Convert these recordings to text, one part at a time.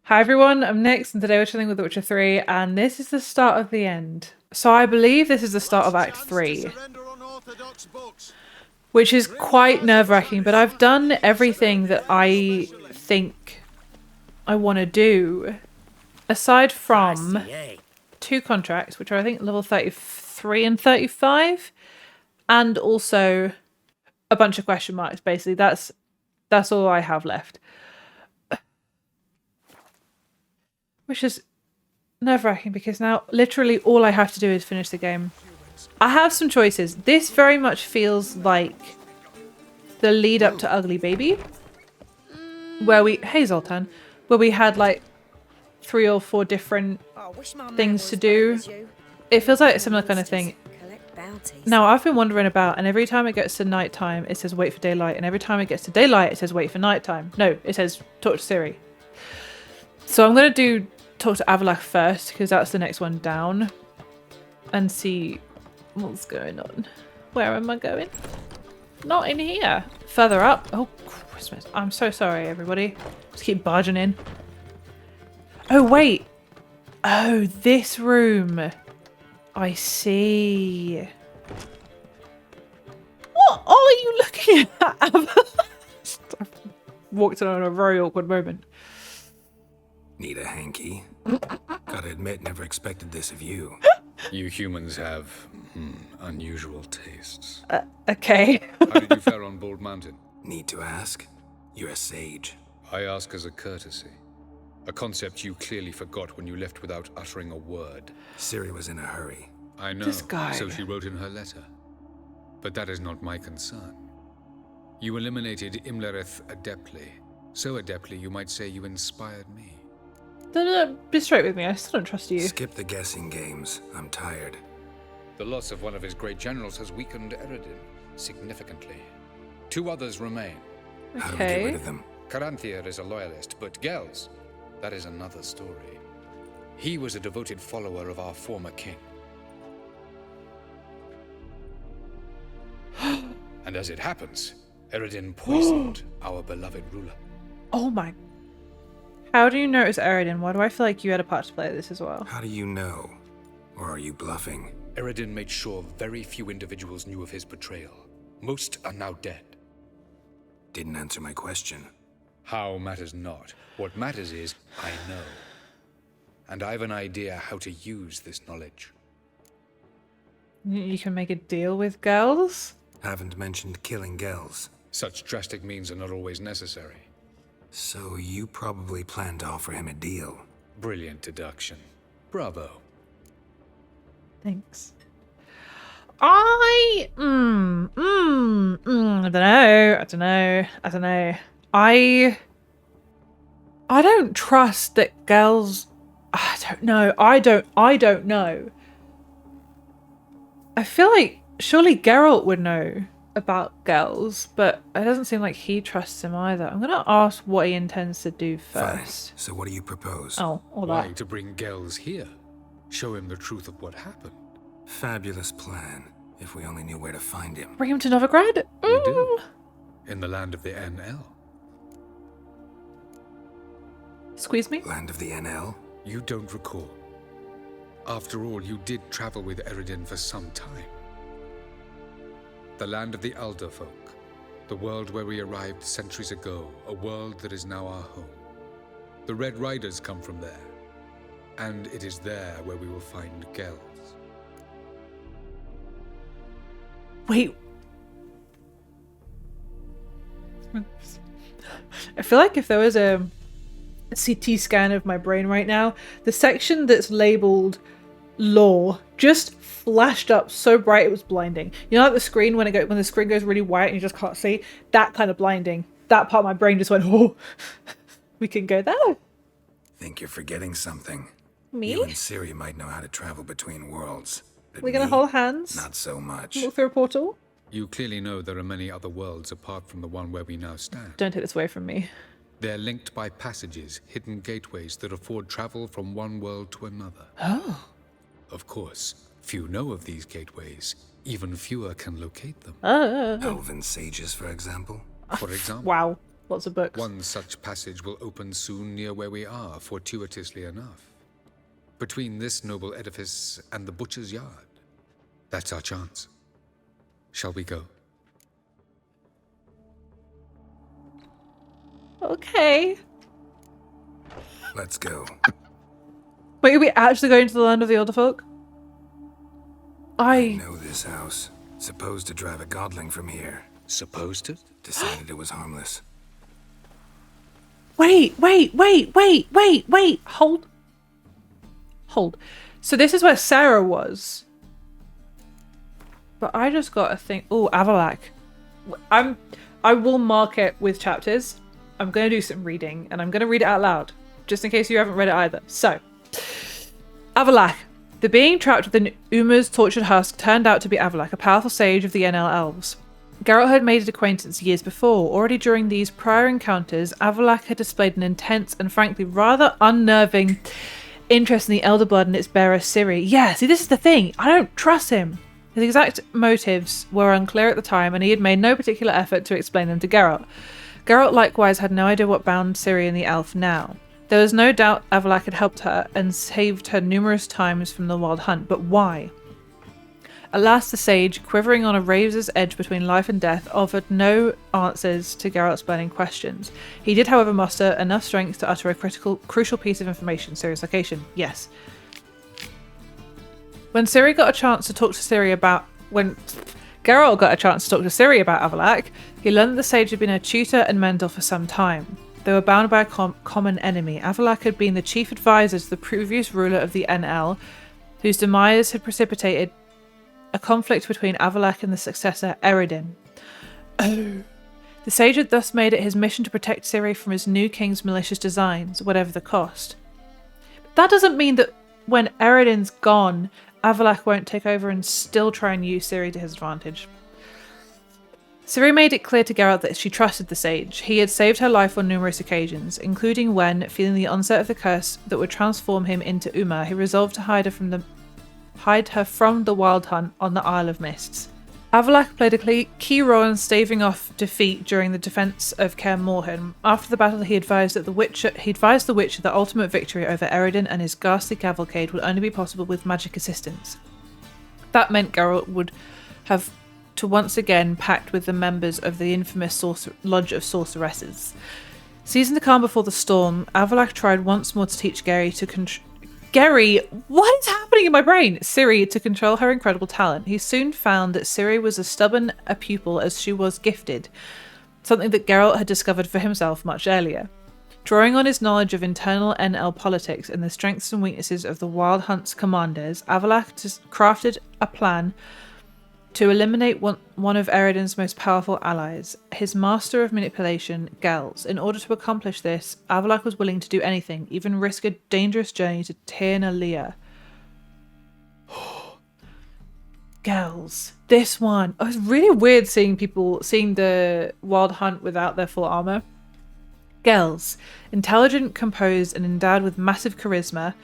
Hi everyone, I'm Nyx, and today we're chilling with The Witcher 3, and this is the start of the end. So I believe this is the start of Act 3, which is quite nerve-wracking, but I've done everything that I think I want to do, aside from 2 contracts, which are I think level 33 and 35, and also a bunch of question marks, basically. That's all I have left. Which is nerve-wracking because now literally all I have to do is finish the game. I have some choices. This very much feels like the lead up to Ugly Baby, where hey Zoltan, where we had like 3 or 4 different things to do. It feels like a similar kind of thing. Now I've been wandering about, and every time it gets to nighttime it says wait for daylight, and every time it gets to daylight it says wait for nighttime. No, it says talk to Ciri. So I'm going to talk to Avallac'h first, because that's the next one down, and see what's going on. Where am I going? Not in here. Further up. Oh, Christmas. I'm so sorry, everybody. Just keep barging in. Oh, wait. Oh, this room. I see. What are you looking at, Avallac'h? I've walked in on a very awkward moment. Need a hanky? Gotta admit, never expected this of you. You humans have unusual tastes. Okay. How did you fare on Bald Mountain? Need to ask? You're a sage. I ask as a courtesy. A concept you clearly forgot when you left without uttering a word. Ciri was in a hurry. I know, This guy. so she wrote in her letter. But that is not my concern. You eliminated Imlerith adeptly. So adeptly you might say you inspired me. No, be straight with me. I still don't trust you. Skip the guessing games. I'm tired. The loss of one of his great generals has weakened Eredin significantly. 2 others remain. How do we get rid of them? Caranthir is a loyalist, but Gels, that is another story. He was a devoted follower of our former king. And as it happens, Eredin poisoned our beloved ruler. Oh my. How do you know it was Eredin? Why do I feel like you had a part to play this as well? How do you know? Or are you bluffing? Eredin made sure very few individuals knew of his betrayal. Most are now dead. Didn't answer my question. How matters not. What matters is, I know. And I have an idea how to use this knowledge. You can make a deal with girls? Haven't mentioned killing Gels. Such drastic means are not always necessary. So you probably plan to offer him a deal. Brilliant deduction. Bravo. Thanks. I don't know. I don't trust that girls. I don't know. I don't know. I feel like surely Geralt would know about girls, but it doesn't seem like he trusts him either. I'm gonna ask what he intends to do first. Fine. So what do you propose? Oh, all Why, that. to bring Gels here? Show him the truth of what happened. Fabulous plan. If we only knew where to find him. Bring him to Novigrad? We do. In the land of the Aen Elle. Squeeze me? Land of the Aen Elle? You don't recall. After all, you did travel with Eredin for some time. The land of the Alder folk. The world where we arrived centuries ago. A world that is now our home. The Red Riders come from there. And it is there where we will find Gels. Wait. I feel like if there was a CT scan of my brain right now, the section that's labeled lore just flashed up so bright it was blinding. You know, like the screen when the screen goes really white and you just can't see? That kind of blinding. That part of my brain just went, oh, we can go there. Think you're forgetting something. Me? You and Ciri might know how to travel between worlds. But We're gonna me, hold hands? Not so much. Walk through a portal? You clearly know there are many other worlds apart from the one where we now stand. Don't take this away from me. They're linked by passages, hidden gateways that afford travel from one world to another. Oh. Of course, few know of these gateways. Even fewer can locate them. Oh. Elven sages, for example. For example, Wow. Lots of books. One such passage will open soon near where we are, fortuitously enough. Between this noble edifice and the butcher's yard. That's our chance. Shall we go? Okay. Let's go. Wait, are we actually going to the land of the Elder Folk? I know this house. Supposed to drive a godling from here. Supposed to? Decided it was harmless. Wait. Hold. So this is where Sarah was. But I just got a thing. Oh, Avallac'h. I will mark it with chapters. I'm going to do some reading, and I'm going to read it out loud, just in case you haven't read it either. So, Avallac'h. The being trapped within Uma's tortured husk turned out to be Avallac'h, a powerful sage of the Aen Elle elves. Geralt had made his acquaintance years before. Already during these prior encounters, Avallac'h had displayed an intense and frankly rather unnerving interest in the Elder Blood and its bearer Ciri. Yeah, see, this is the thing. I don't trust him. His exact motives were unclear at the time, and he had made no particular effort to explain them to Geralt. Geralt likewise had no idea what bound Ciri and the elf now. There was no doubt Avallac'h had helped her and saved her numerous times from the wild hunt, but why? Alas, the sage, quivering on a razor's edge between life and death, offered no answers to Geralt's burning questions. He did, however, muster enough strength to utter a crucial piece of information. Ciri's location. Yes. When Geralt got a chance to talk to Ciri about Avallac'h, he learned that the sage had been a tutor and mentor for some time. They were bound by a common enemy. Avallac'h had been the chief advisor to the previous ruler of the Aen Elle, whose demise had precipitated a conflict between Avallac'h and the successor, Eredin. Oh. The sage had thus made it his mission to protect Ciri from his new king's malicious designs, whatever the cost. But that doesn't mean that when Eredin's gone, Avallac'h won't take over and still try and use Ciri to his advantage. Ciri made it clear to Geralt that she trusted the sage. He had saved her life on numerous occasions, including when, feeling the onset of the curse that would transform him into Uma, he resolved to hide her from the wild hunt on the Isle of Mists. Avallac'h played a key role in staving off defeat during the defence of Kaer Morhen. After the battle, he advised the Witcher that ultimate victory over Eredin and his ghastly cavalcade would only be possible with magic assistance. That meant Geralt would have to once again pact with the members of the infamous Lodge of Sorceresses. Seizing the calm before the storm, Avallac'h tried once more to teach Ciri, what is happening in my brain? Ciri to control her incredible talent. He soon found that Ciri was as stubborn a pupil as she was gifted, something that Geralt had discovered for himself much earlier. Drawing on his knowledge of internal Aen Elle politics and the strengths and weaknesses of the Wild Hunt's commanders, Avallac'h crafted a plan to eliminate one of Eredin's most powerful allies, his master of manipulation, Gels. In order to accomplish this, Avallac'h was willing to do anything, even risk a dangerous journey to Aen Elle. Gels. This one. Oh, it's really weird seeing the Wild Hunt without their full armor. Gels. Intelligent, composed, and endowed with massive charisma,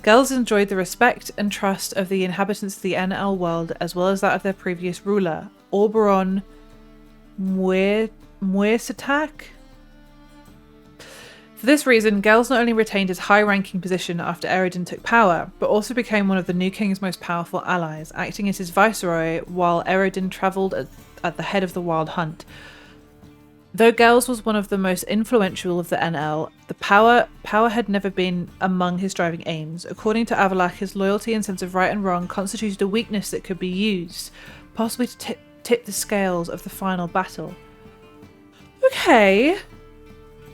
Gels enjoyed the respect and trust of the inhabitants of the Aen Elle world, as well as that of their previous ruler, Oberon Muirsatak. For this reason, Gels not only retained his high-ranking position after Eredin took power, but also became one of the new king's most powerful allies, acting as his viceroy while Eredin travelled at the head of the Wild Hunt. Though Gels was one of the most influential of the Aen Elle, the power had never been among his driving aims. According to Avallac'h, his loyalty and sense of right and wrong constituted a weakness that could be used, possibly to tip the scales of the final battle. Okay.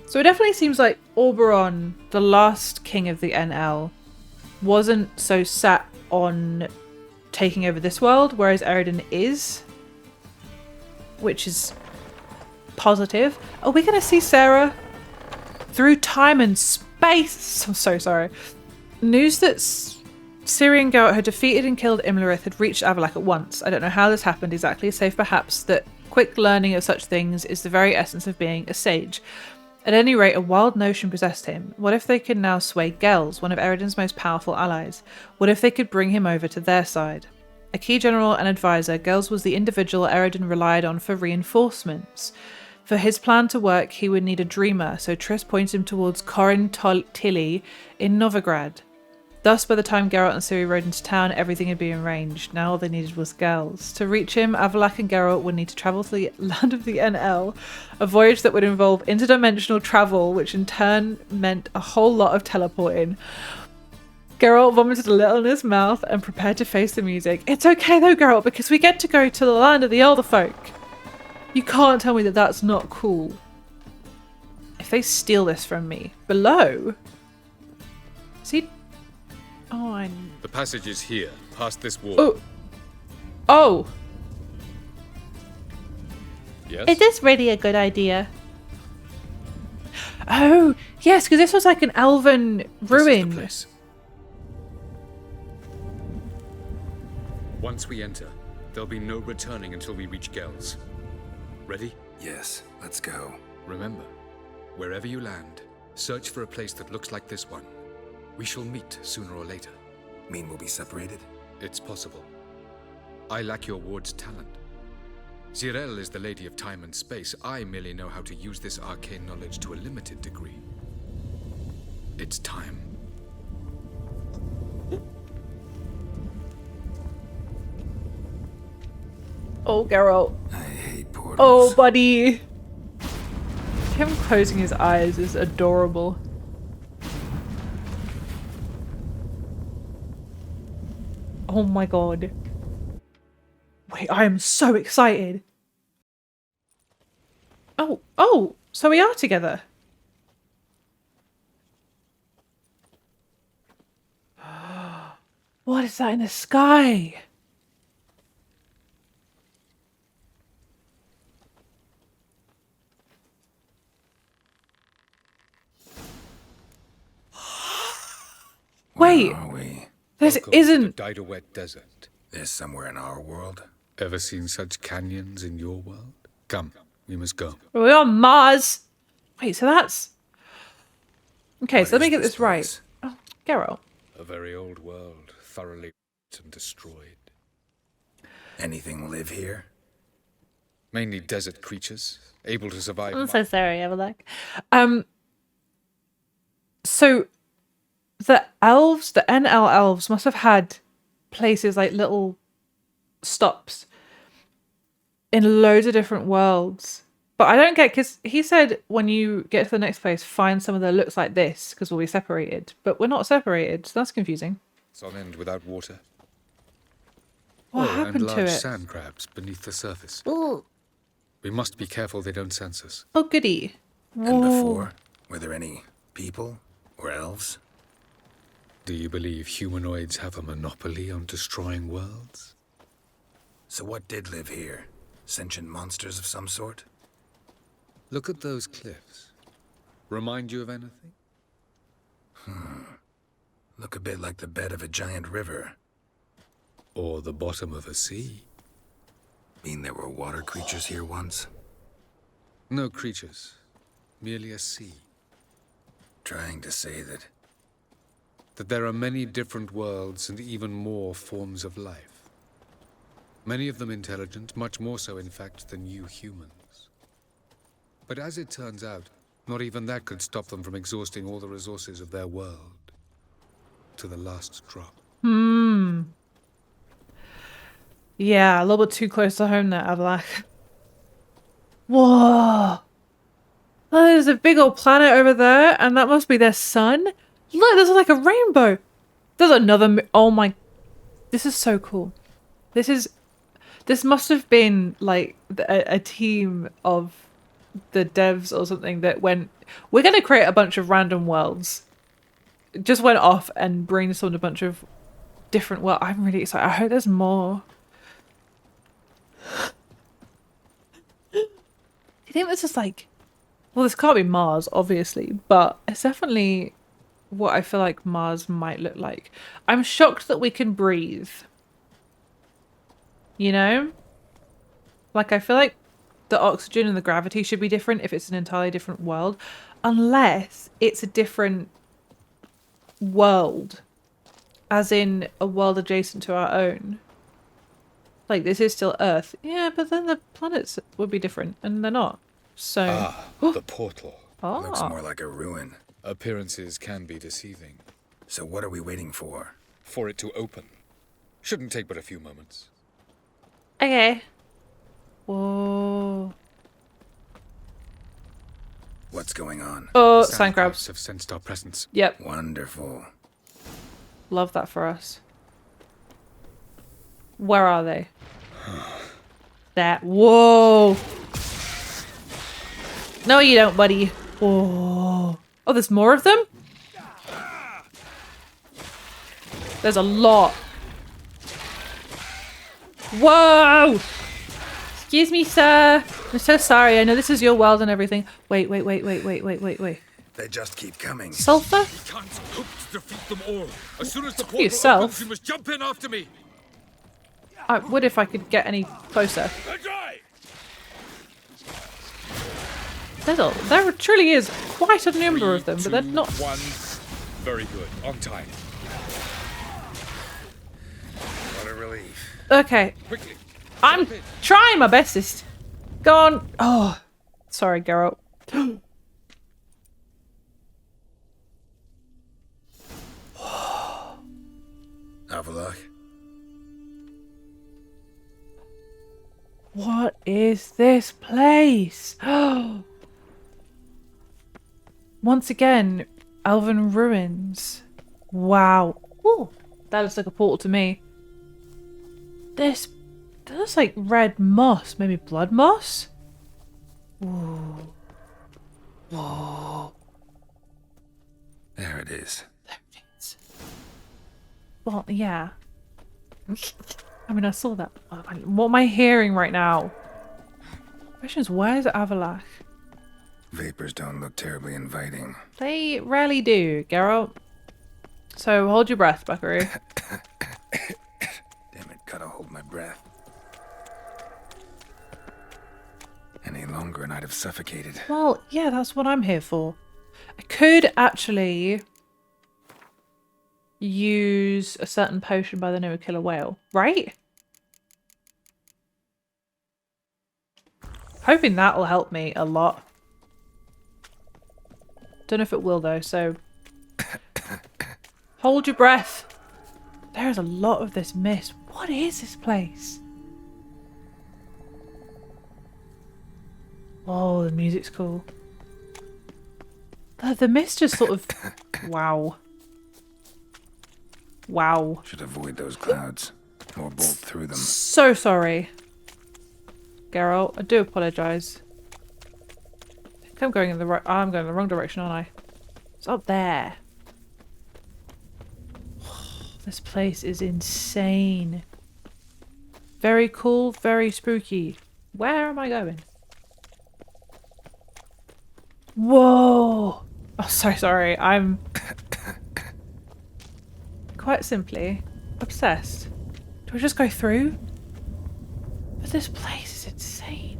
So it definitely seems like Oberon, the last king of the Aen Elle, wasn't so sat on taking over this world, whereas Eredin is, which is positive. Are we going to see Sarah through time and space? I'm so sorry. News that Ciri and Geralt had defeated and killed Imlerith had reached Avallac'h at once. I don't know how this happened exactly, save perhaps that quick learning of such things is the very essence of being a sage. At any rate, a wild notion possessed him. What if they could now sway Gels, one of Eredin's most powerful allies? What if they could bring him over to their side? A key general and advisor, Gels was the individual Eredin relied on for reinforcements. For his plan to work, he would need a dreamer, so Triss points him towards Corin Tilly in Novigrad. Thus, by the time Geralt and Ciri rode into town, everything had been arranged. Now all they needed was girls. To reach him, Avallac'h and Geralt would need to travel to the land of the Aen Elle, a voyage that would involve interdimensional travel, which in turn meant a whole lot of teleporting. Geralt vomited a little in his mouth and prepared to face the music. It's okay though, Geralt, because we get to go to the land of the Elder Folk. You can't tell me that that's not cool. If they steal this from me, below. See? Oh, The passage is here, past this wall. Oh. Oh. Yes? Is this really a good idea? Oh, yes, because this was like an elven ruin. This is the place. Once we enter, there'll be no returning until we reach Gel's. Ready? Yes, let's go. Remember, wherever you land, search for a place that looks like this one. We shall meet sooner or later. Mean we'll be separated? It's possible. I lack your ward's talent. Aen Elle is the lady of time and space. I merely know how to use this arcane knowledge to a limited degree. It's time. Oh, Geralt. I hate portals. Oh, buddy. Him closing his eyes is adorable. Oh my god. Wait, I am so excited. Oh, so we are together. What is that in the sky? Wait, Where are we? this Welcome to isn't... the Didawet Desert. This somewhere in our world? Ever seen such canyons in your world? Come, we must go. We're on Mars. Wait, so that's... Okay, What so let me is get this this right. place? Oh, Geralt. A very old world, thoroughly and destroyed. Anything live here? Mainly desert creatures, able to survive. I'm so sorry, Avallac'h. So the elves, the Aen Elle elves must have had places like little stops in loads of different worlds. But I don't get, because he said when you get to the next place, find someone that looks like this because we'll be separated. But we're not separated, so that's confusing. It's on end without water. What Oh, happened and to large it? sand crabs beneath the surface. Oh, We must be careful they don't sense us. oh goody. And Whoa. before, were there any people or elves? Do you believe humanoids have a monopoly on destroying worlds? So what did live here? Sentient monsters of some sort? Look at those cliffs. Remind you of anything? Look a bit like the bed of a giant river. Or the bottom of a sea? Mean there were water creatures here once? No creatures. Merely a sea. Trying to say that... That there are many different worlds and even more forms of life. Many of them intelligent, much more so in fact than you humans. But as it turns out, not even that could stop them from exhausting all the resources of their world. To the last drop. Yeah, a little bit too close to home there, Avallac'h. Whoa! Oh, there's a big old planet over there, and that must be their sun. Look, there's like a rainbow. There's another... Oh my... This is so cool. This must have been like a team of the devs or something that went, we're going to create a bunch of random worlds. Just went off and brainstormed a bunch of different worlds. I'm really excited. I hope there's more. Do you think this is like... Well, this can't be Mars, obviously, but it's definitely what I feel like Mars might look like. I'm shocked that we can breathe. You know? Like, I feel like the oxygen and the gravity should be different if it's an entirely different world. Unless it's a different world. As in a world adjacent to our own. Like, this is still Earth. Yeah, but then the planets would be different, and they're not. So... The portal. Looks Oh. more like a ruin. Appearances can be deceiving. So what are we waiting for? For it to open. Shouldn't take but a few moments. Okay. Whoa. What's going on? Oh, The sand crabs. crabs have sensed our presence. Yep. Wonderful. Love that for us. Where are they? That. Whoa. No, you don't, buddy. Whoa. Oh, there's more of them? There's a lot. Whoa! Excuse me, sir. I'm so sorry. I know this is your world and everything. Wait. They just keep coming. Sulfur? You can't hope to defeat them all. As soon as the portal yourself. opens, you must jump in after me. I would if I could get any closer. There truly is quite a number of them, but they're not... 1. Very good. On time. What a relief. Okay, Quickly. I'm Jump in. trying my bestest. Go on. Oh, sorry, Geralt. Avallac'h. What is this place? Once again, Elven ruins. Wow. Ooh, that looks like a portal to me. That looks like red moss, maybe blood moss? Ooh. Whoa. There it is. There it is. Well, yeah. I mean, I saw that. What am I hearing right now? Question is, where's Avallac'h? Vapors don't look terribly inviting. They rarely do, Geralt. So hold your breath, buckaroo. Damn it, gotta hold my breath. Any longer and I'd have suffocated. Well, yeah, that's what I'm here for. I could actually use a certain potion by the name of Killer Whale, right? Hoping that'll help me a lot. Don't know if it will though, so hold your breath. There's a lot of this mist. What is this place? Oh, the music's cool. The mist just sort of... Wow. Wow. Should avoid those clouds. Or bolt through them. So sorry. Geralt, I do apologise. I think I'm going in the right... I'm going in the wrong direction, aren't I? It's up there. This place is insane. Very cool, very spooky. Where am I going? Whoa! Oh, so sorry. I'm quite simply obsessed. Do I just go through? But this place is insane.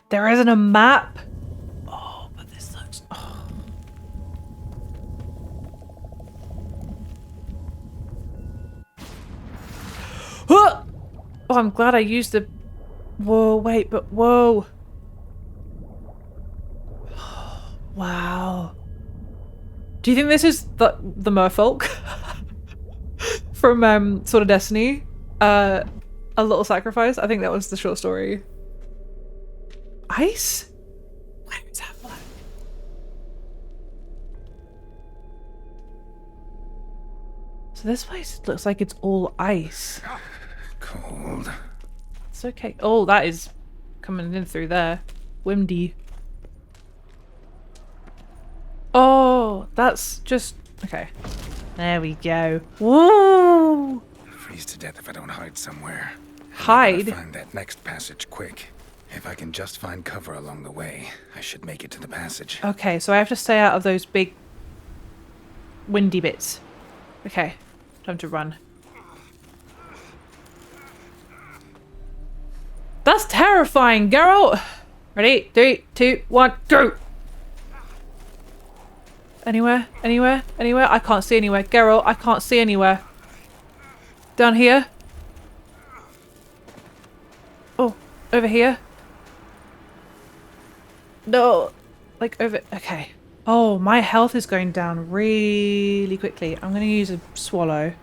There isn't a map. Oh, but this looks... Oh. Oh, I'm glad I used the... Whoa, wait, but whoa. Wow. Do you think this is the merfolk from Sword of Destiny? A Little Sacrifice? I think that was the short story. Ice? Where is Avallac'h? So this place looks like it's all ice. Cold. It's okay. Oh, that is coming in through there. Windy. Oh, that's just... Okay. There we go. Woo! Freeze to death if I don't hide somewhere. Hide? Gotta find that next passage quick. If I can just find cover along the way, I should make it to the passage. Okay, so I have to stay out of those big windy bits. Okay, time to run. That's terrifying, Geralt! Ready? 3, 2, 1, go! Anywhere? Anywhere? Anywhere? I can't see anywhere. Geralt, I can't see anywhere. Down here. Oh, over here. No. Like over... Okay. Oh, my health is going down really quickly. I'm going to use a swallow.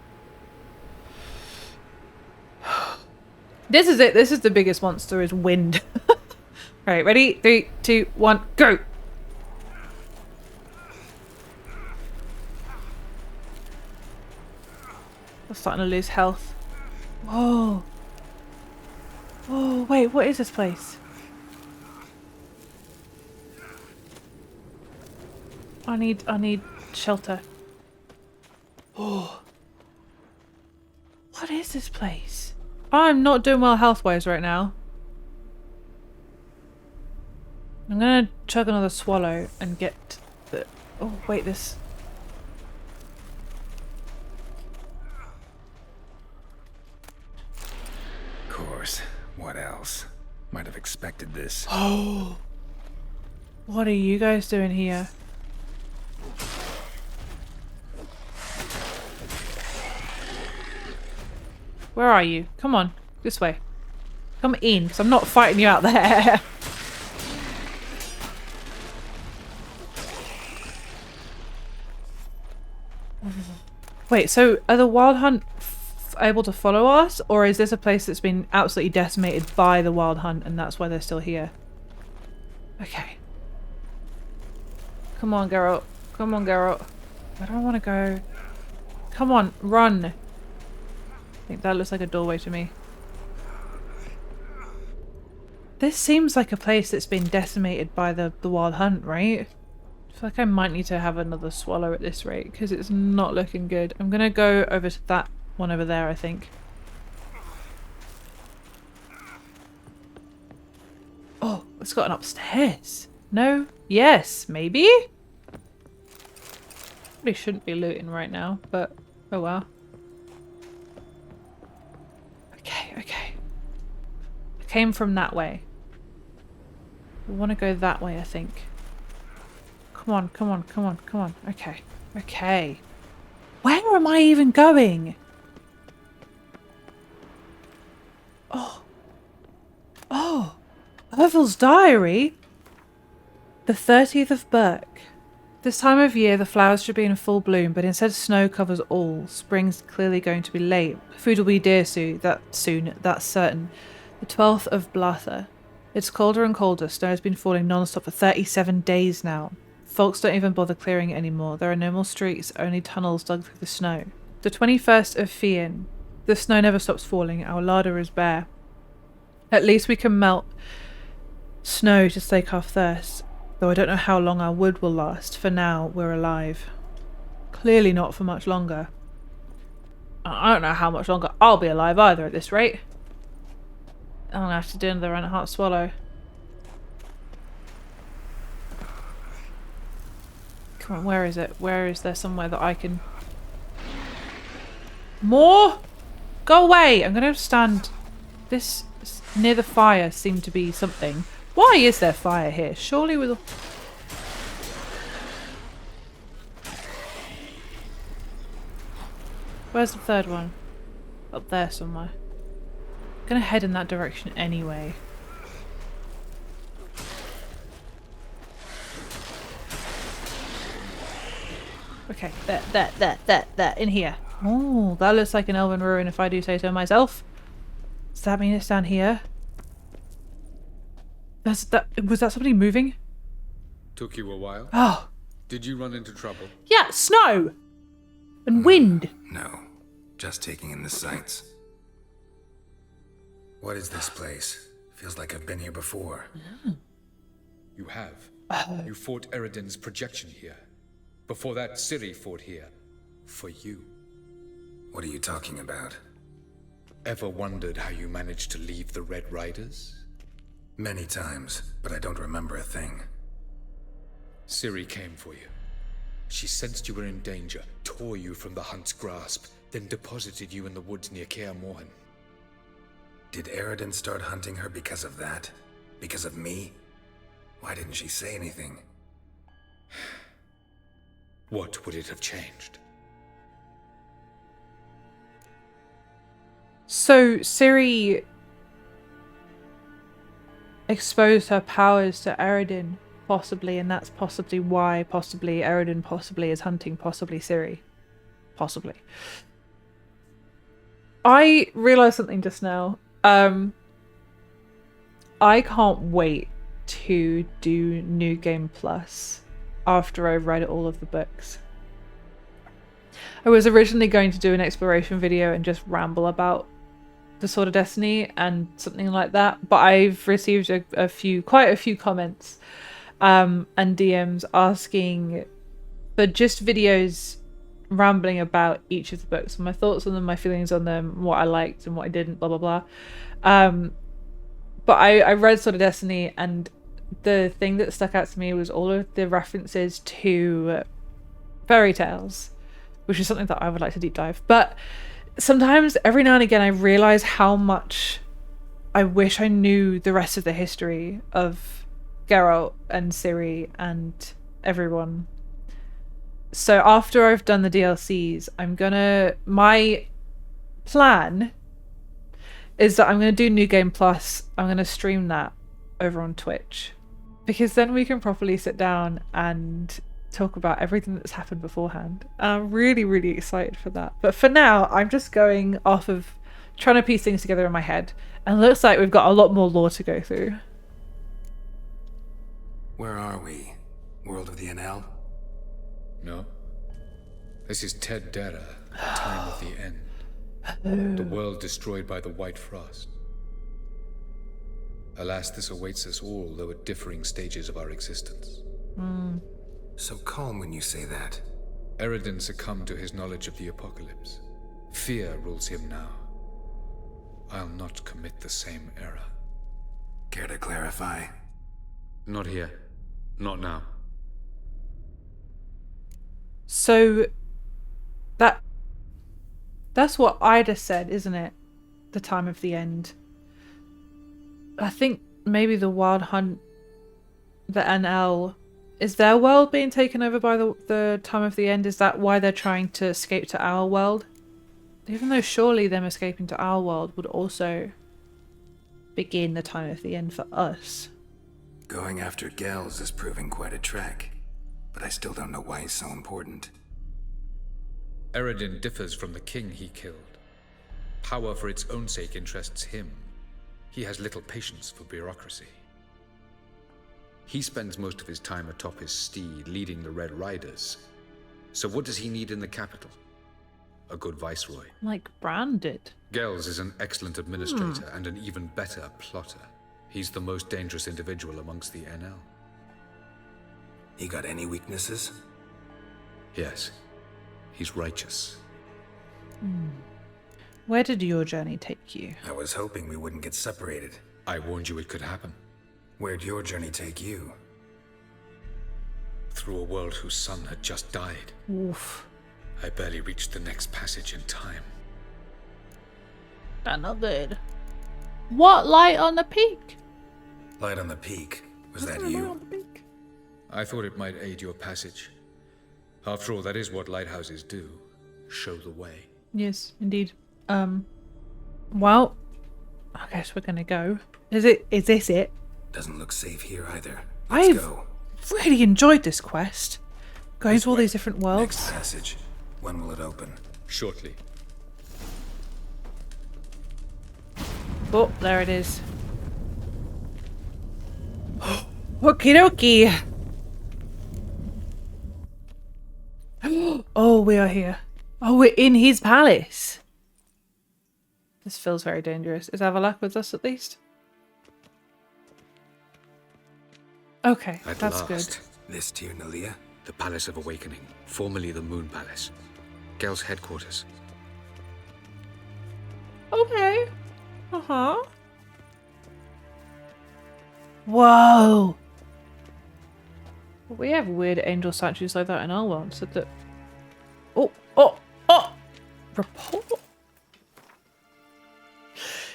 This is it. This is the biggest monster is wind. Alright, ready? 3, 2, 1, go! I'm starting to lose health. Whoa. Oh, wait, what is this place? I need shelter. Oh. What is this place? I'm not doing well health-wise right now. I'm gonna chug another swallow and get the... Oh, wait, this... Of course. What else? Might have expected this. Oh. What are you guys doing here? Where are you? Come on. This way. Come in, because I'm not fighting you out there. Wait, so are the Wild Hunt able to follow us? Or is this a place that's been absolutely decimated by the Wild Hunt and that's why they're still here? Okay. Come on, Geralt. Come on, Geralt. Where do I want to go? Come on, run. I think that looks like a doorway to me. This seems like a place that's been decimated by the Wild Hunt, right? I feel like I might need to have another swallow at this rate because it's not looking good. I'm going to go over to that one over there, I think. Oh, it's got an upstairs. No? Yes, maybe? Probably shouldn't be looting right now, but oh well. Okay, okay. I came from that way. I want to go that way, I think. Come on, come on, come on, come on. Okay, okay. Where am I even going? Oh. Oh. Ervil's diary? The 30th of Burke. This time of year the flowers should be in full bloom, but instead snow covers all. Spring's clearly going to be late. Food will be dear soon, that's certain. The 12th of Blather. It's colder and colder. Snow has been falling non-stop for 37 days now. Folks don't even bother clearing it anymore. There are no more streets, only tunnels dug through the snow. The 21st of Fian. The snow never stops falling. Our larder is bare. At least we can melt snow to slake our thirst. Though I don't know how long our wood will last. For now, we're alive. Clearly not for much longer. I don't know how much longer I'll be alive either at this rate. I'm gonna have to do another Reinhardt swallow. Come on, where is it? Where is there somewhere that I can... More? Go away! I'm gonna stand... This... Near the fire seemed to be something. Why is there fire here? Surely with... Where's the third one? Up there somewhere. I'm gonna head in that direction anyway. Okay, there, in here. Oh, that looks like an elven ruin if I do say so myself. Does that mean it's down here? Was that somebody moving? Took you a while? Oh. Did you run into trouble? Yeah, snow! And wind. No, just taking in the sights. What is this place? Feels like I've been here before. You have. You fought Eridan's projection here. Before that, Ciri fought here. For you. What are you talking about? Ever wondered how you managed to leave the Red Riders? Many times, but I don't remember a thing. Ciri came for you. She sensed you were in danger, tore you from the Hunt's grasp, then deposited you in the woods near Kaer Morhen. Did Eridan start hunting her because of that? Because of me? Why didn't she say anything? What would it have changed? So Ciri exposed her powers to Eredin, possibly, and that's possibly why Eredin possibly is hunting Ciri. Possibly. I realised something just now. I can't wait to do New Game Plus after I've read all of the books. I was originally going to do an exploration video and just ramble about the Sword of Destiny and something like that, but I've received quite a few comments and DMs asking for just videos rambling about each of the books, my thoughts on them, my feelings on them, what I liked and what I didn't, blah blah blah. But I read Sword of Destiny, and the thing that stuck out to me was all of the references to fairy tales, which is something that I would like to deep dive. But sometimes, every now and again, I realize how much I wish I knew the rest of the history of Geralt and Ciri and everyone. So after I've done the DLCs, my plan is that I'm gonna do New Game Plus. I'm gonna stream that over on Twitch, because then we can properly sit down and talk about everything that's happened beforehand. I'm really, really excited for that. But for now, I'm just going off of trying to piece things together in my head, and it looks like we've got a lot more lore to go through. Where are we? World of the Aen Elle? No. This is Ted Dara, Time of the End. The world destroyed by the White Frost. Alas, this awaits us all, though at differing stages of our existence. So calm when you say that. Eredin succumbed to his knowledge of the apocalypse. Fear rules him now. I'll not commit the same error. Care to clarify? Not here. Not now. So that's what Ida said, isn't it? The time of the end. I think maybe the Wild Hunt, the Aen Elle, is their world being taken over by the time of the end? Is that why they're trying to escape to our world? Even though surely them escaping to our world would also begin the time of the end for us. Going after Gels is proving quite a trek, but I still don't know why he's so important. Eredin differs from the king he killed. Power for its own sake interests him. He has little patience for bureaucracy. He spends most of his time atop his steed, leading the Red Riders. So what does he need in the capital? A good viceroy. Like Bran did. Gels is an excellent administrator and an even better plotter. He's the most dangerous individual amongst the Aen Elle. He got any weaknesses? Yes. He's righteous. Where did your journey take you? I was hoping we wouldn't get separated. I warned you it could happen. Where'd your journey take you? Through a world whose sun had just died. Oof. I barely reached the next passage in time. That's not good. What light on the peak? Light on the peak. Was that Light you? on the peak. I thought it might aid your passage. After all, that is what lighthouses do. Show the way. Yes, indeed. Well, I guess we're gonna go. Is this it? Doesn't look safe here either. I've Let's go. really enjoyed this quest. Going to all way. these different worlds. Next passage. When will it open? Shortly. Oh, there it is. Okie dokie. Oh, we are here. Oh, we're in his palace. This feels very dangerous. Is Avallac'h with us at least? Okay, At that's last. good. This Tir Nalia? The Palace of Awakening, formerly the Moon Palace. Gel's headquarters. Okay. Uh-huh. Whoa. We have weird angel statues like that in our world. So that... Oh! Report.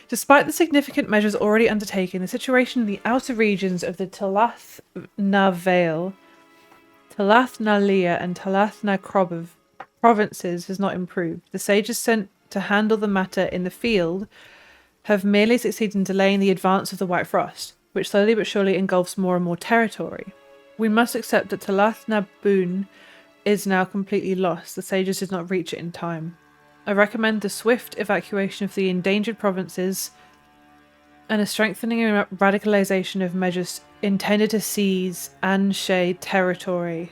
Despite the significant measures already undertaken, the situation in the outer regions of the Talath na Vale, Talath na Lia, and Talath na Krobov provinces has not improved. The sages sent to handle the matter in the field have merely succeeded in delaying the advance of the White Frost, which slowly but surely engulfs more and more territory. We must accept that Talath Nabun is now completely lost. The sages did not reach it in time. I recommend the swift evacuation of the endangered provinces and a strengthening and radicalization of measures intended to seize Aen Seidhe territory.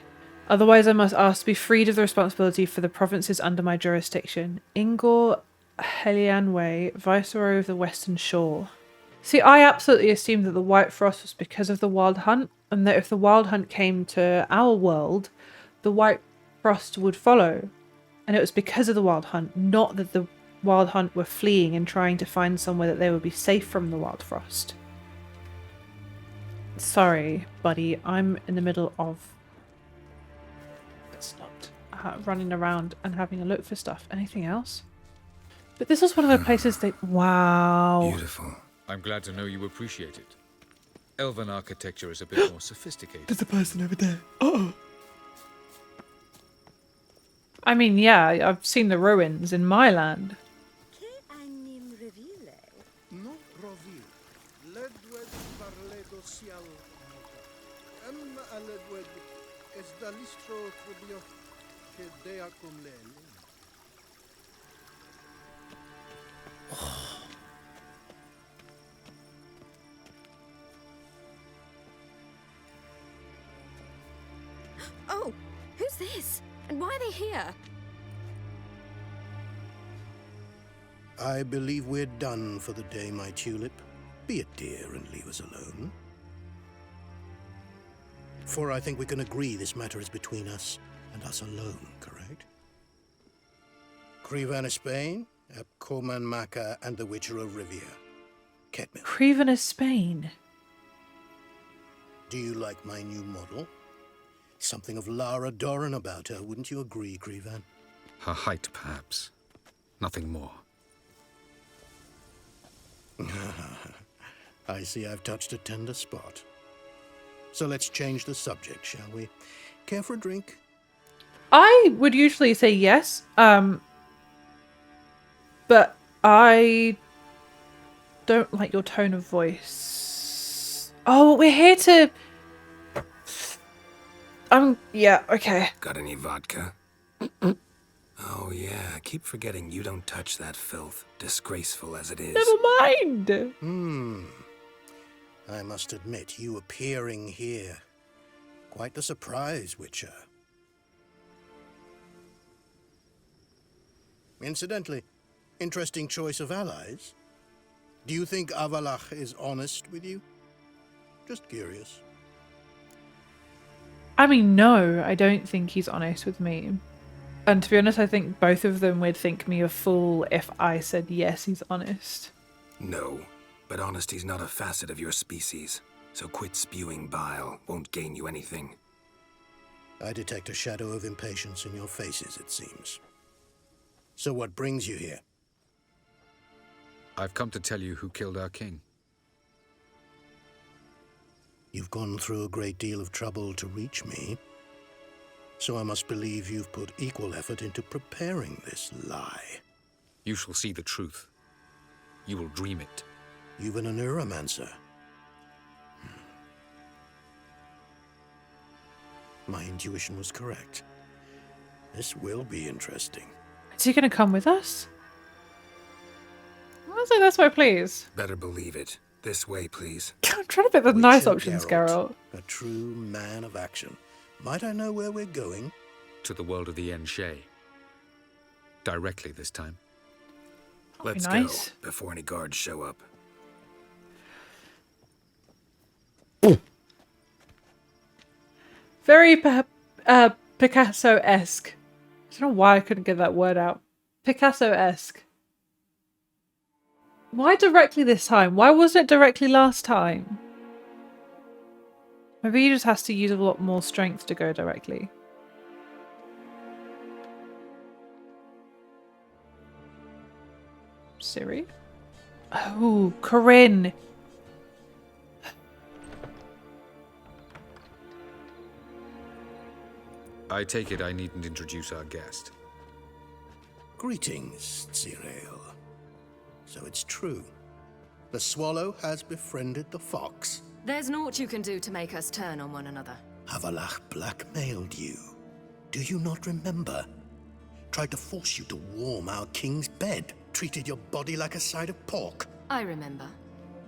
Otherwise, I must ask to be freed of the responsibility for the provinces under my jurisdiction. Ingor Helianwe, Viceroy of the Western Shore. See, I absolutely assumed that the White Frost was because of the Wild Hunt, and that if the Wild Hunt came to our world, the White Frost would follow. And it was because of the Wild Hunt, not that the Wild Hunt were fleeing and trying to find somewhere that they would be safe from the Wild Frost. Sorry, buddy, I'm in the middle of... It's not running around and having a look for stuff. Anything else? But this was one of the places they... Wow. Beautiful. I'm glad to know you appreciate it. Elven architecture is a bit more sophisticated. There's a person over there. Oh. I mean, yeah, I've seen the ruins in my land. Oh, who's this? And why are they here? I believe we're done for the day, my tulip. Be a dear and leave us alone. For I think we can agree this matter is between us and us alone, correct? Crevan of Spain, Abcorman Maca, and the Witcher of Rivia. Ketmil. Crevan of Spain. Do you like my new model? Something of Lara Doran about her, wouldn't you agree, Crevan? Her height, perhaps. Nothing more. I see I've touched a tender spot. So let's change the subject, shall we? Care for a drink? I would usually say yes, but I don't like your tone of voice. Oh, we're here to... yeah, okay. Got any vodka? Oh yeah, keep forgetting you don't touch that filth, disgraceful as it is. Never mind. I must admit, you appearing here, quite the surprise, Witcher. Incidentally, interesting choice of allies. Do you think Avallac'h is honest with you? Just curious. I mean, no, I don't think he's honest with me. And to be honest, I think both of them would think me a fool if I said yes, he's honest. No, but honesty's not a facet of your species. So quit spewing bile, won't gain you anything. I detect a shadow of impatience in your faces, it seems. So what brings you here? I've come to tell you who killed our king. You've gone through a great deal of trouble to reach me. So I must believe you've put equal effort into preparing this lie. You shall see the truth. You will dream it. Even a neuromancer. My intuition was correct. This will be interesting. Is he going to come with us? I'll say this way, please. Better believe it. This way, please. I'm trying to pick the nice Witcher options, Geralt, Geralt. a true man of action. Might I know where we're going? To the world of the Aen Seidhe. Directly this time. Let's nice. go, before any guards show up. Very Picasso-esque. I don't know why I couldn't get that word out. Picasso-esque. Why directly this time? Why wasn't it directly last time? Maybe he just has to use a lot more strength to go directly. Ciri? Oh, Corinne. I take it I needn't introduce our guest. Greetings, Ciri. So it's true. The swallow has befriended the fox. There's naught you can do to make us turn on one another. Avallac'h blackmailed you. Do you not remember? Tried to force you to warm our king's bed. Treated your body like a side of pork. I remember.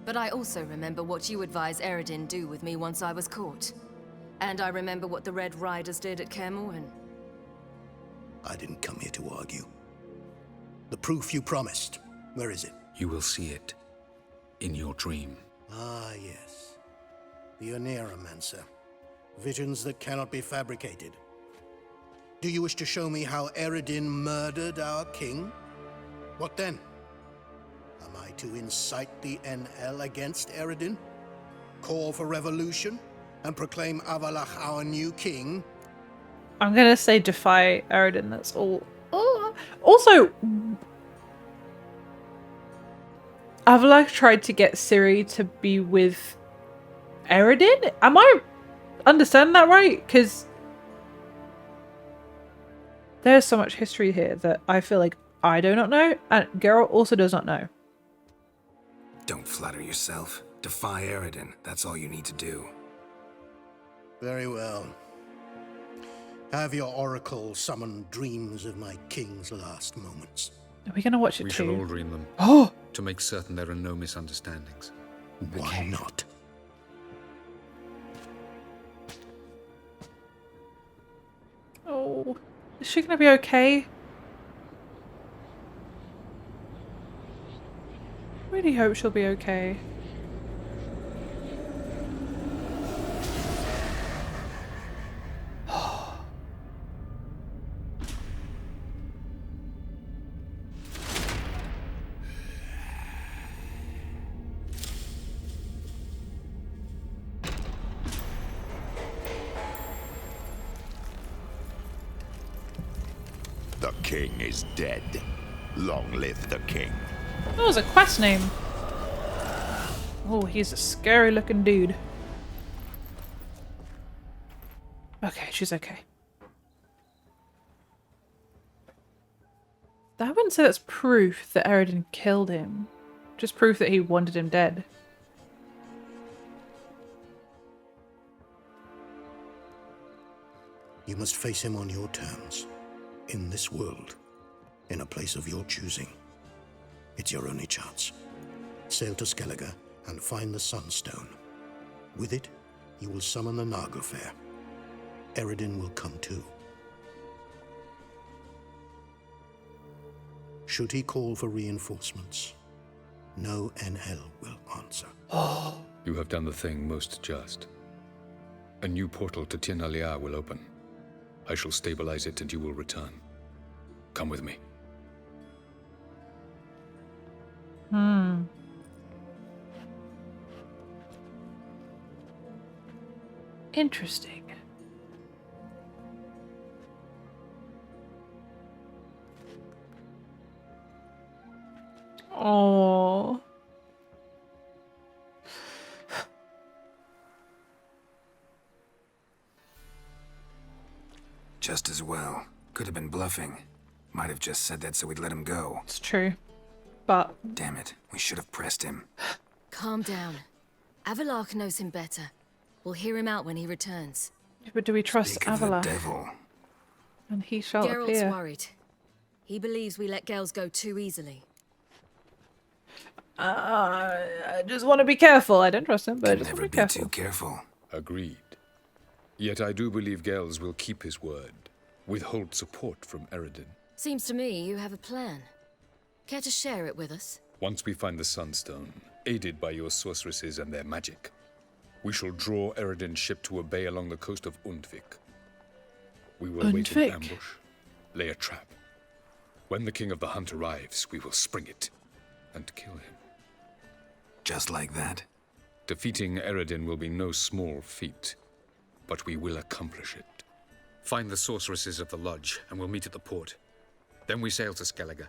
But I also remember what you advised Eredin do with me once I was caught. And I remember what the Red Riders did at Kaer Morhen. I didn't come here to argue. The proof you promised. Where is it? You will see it. In your dream. Ah, yes. The Oneromancer. Visions that cannot be fabricated. Do you wish to show me how Eredin murdered our king? What then? Am I to incite the Aen Elle against Eredin? Call for revolution? And proclaim Avallac'h our new king? I'm gonna say defy Eredin, that's all. Oh. Also, Avallac'h tried to get Ciri to be with Eredin? Am I understanding that right? Because there's so much history here that I feel like I do not know, and Geralt also does not know. Don't flatter yourself. Defy Eredin. That's all you need to do. Very well. Have your oracle summon dreams of my king's last moments. Are we gonna watch it We too? shall all dream them. Oh! To make certain there are no misunderstandings. Why not? Oh. Is she gonna be okay? Really hope she'll be okay. The king is dead. Long live the king. That was a quest name. Oh, he's a scary looking dude. Okay, she's okay. I wouldn't say that's proof that Eredin killed him. Just proof that he wanted him dead. You must face him on your terms. In this world. In a place of your choosing. It's your only chance. Sail to Skellige and find the Sunstone. With it, you will summon the Naglfar. Eredin will come too. Should he call for reinforcements, no Aen Elle will answer. You have done the thing most just. A new portal to Tir na Liar will open. I shall stabilize it and you will return. Come with me. Interesting. Oh. Just as well. Could have been bluffing. Might have just said that so we'd let him go. It's true. But Damn it. We should have pressed him. Calm down. Avallac'h knows him better. We'll hear him out when he returns. do we trust Speak of the Avallac'h? devil. And he shall Geralt's appear. worried. He believes we let girls go too easily. I just want to be careful. I don't trust him, but I Can just never want to be be too careful. careful. Agreed. Yet I do believe Gels will keep his word. Withhold support from Eredin. Seems to me you have a plan. Care to share it with us? Once we find the Sunstone, aided by your sorceresses and their magic, we shall draw Eredin's ship to a bay along the coast of Undvik. We will wait in Undvik? ambush, lay a trap. When the King of the Hunt arrives, we will spring it and kill him. Just like that. Defeating Eredin will be no small feat, but we will accomplish it. Find the sorceresses of the lodge, and we'll meet at the port. Then we sail to Skellige.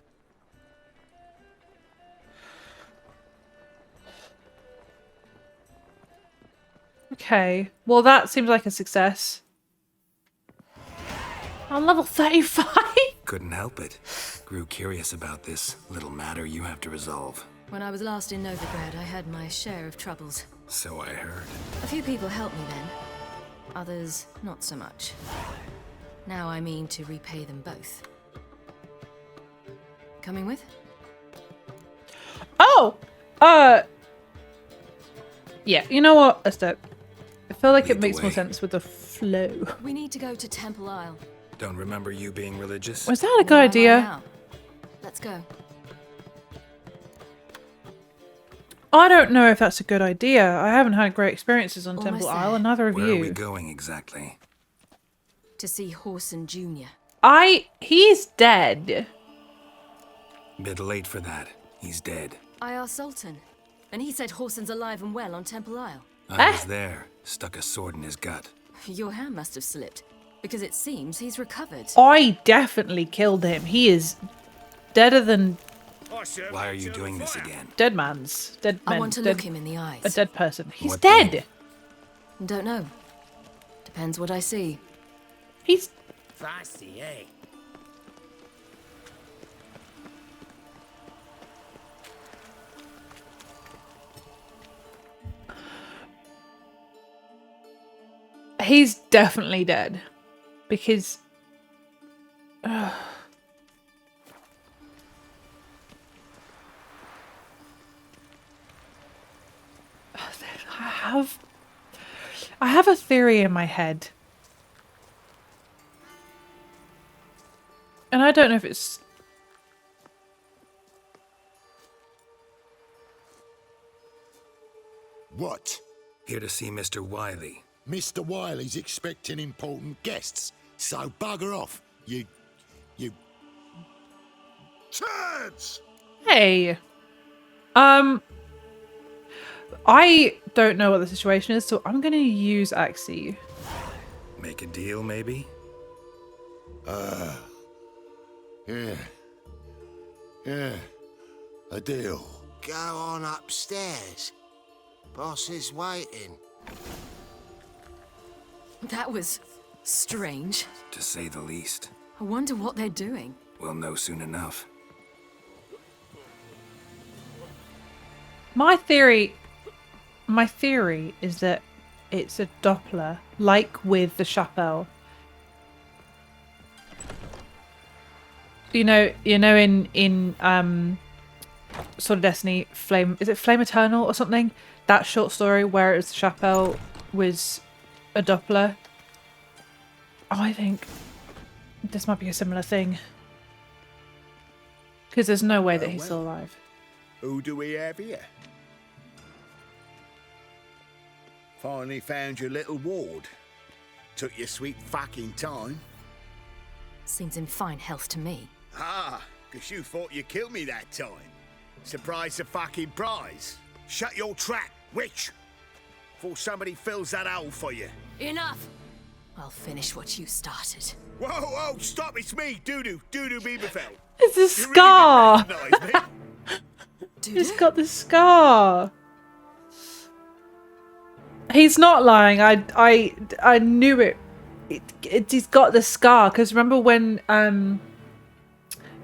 Okay. Well, that seems like a success. I'm level 35? Couldn't help it. Grew curious about this little matter you have to resolve. When I was last in Novigrad, I had my share of troubles. So I heard. A few people helped me then. Others, not so much. Now I mean to repay them both. Coming with? Oh! Yeah, you know what? Let's do it. I feel like Lead it the makes more way. sense with the flow. We need to go to Temple Isle. Don't remember you being religious? Was that a good Where am I idea? now? Let's go. I don't know if that's a good idea. I haven't had great experiences on Almost Temple there. Isle, and neither of Where are we you. going exactly? To see Horson Jr. He's dead. Bit late for that. He's dead. I asked Sultan, and he said Horson's alive and well on Temple Isle. I was there. Stuck a sword in his gut. Your hand must have slipped, because it seems he's recovered. I definitely killed him. He is deader than Why are you doing this again? dead man's. Dead I men. want to dead, look him in the eyes. a dead person. He's What dead. thing? Don't know. Depends what I see. He's Fussy, eh? he's definitely dead. Because I have a theory in my head. And I don't know if it's What? Here to see Mr. Wiley. Mr. Wiley's expecting important guests, so bugger off, you turds! Hey. I don't know what the situation is, so I'm gonna use Axie. Make a deal, maybe? Yeah, a deal. Go on upstairs. Boss is waiting. That was strange. To say the least. I wonder what they're doing. We'll know soon enough. My theory is that it's a Doppler, like with the chapelle. You know, in Sword of Destiny, Flame Eternal or something? That short story where it was the chapelle was a Doppler. Oh, I think this might be a similar thing. Because there's no way that he's still alive. Who do we have here? Finally found your little ward. Took your sweet fucking time. Seems in fine health to me. Ah, 'cause you thought you killed me that time. Surprise the fucking prize. Shut your trap, witch. Before somebody fills that hole for you. Enough! I'll finish what you started. Whoa, whoa, stop, it's me, Dudu Beaverfell. It's a You scar! really didn't recognise me. He's got the scar. He's not lying. I knew it. He's got the scar because remember when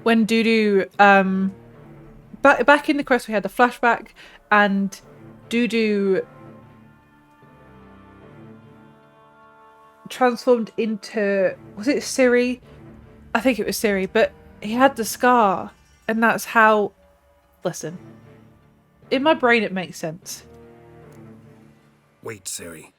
Dudu back in the quest we had the flashback and Dudu transformed into, was it Ciri? I think it was Ciri, but he had the scar and that's how, listen, in my brain it makes sense. Wait, Ciri.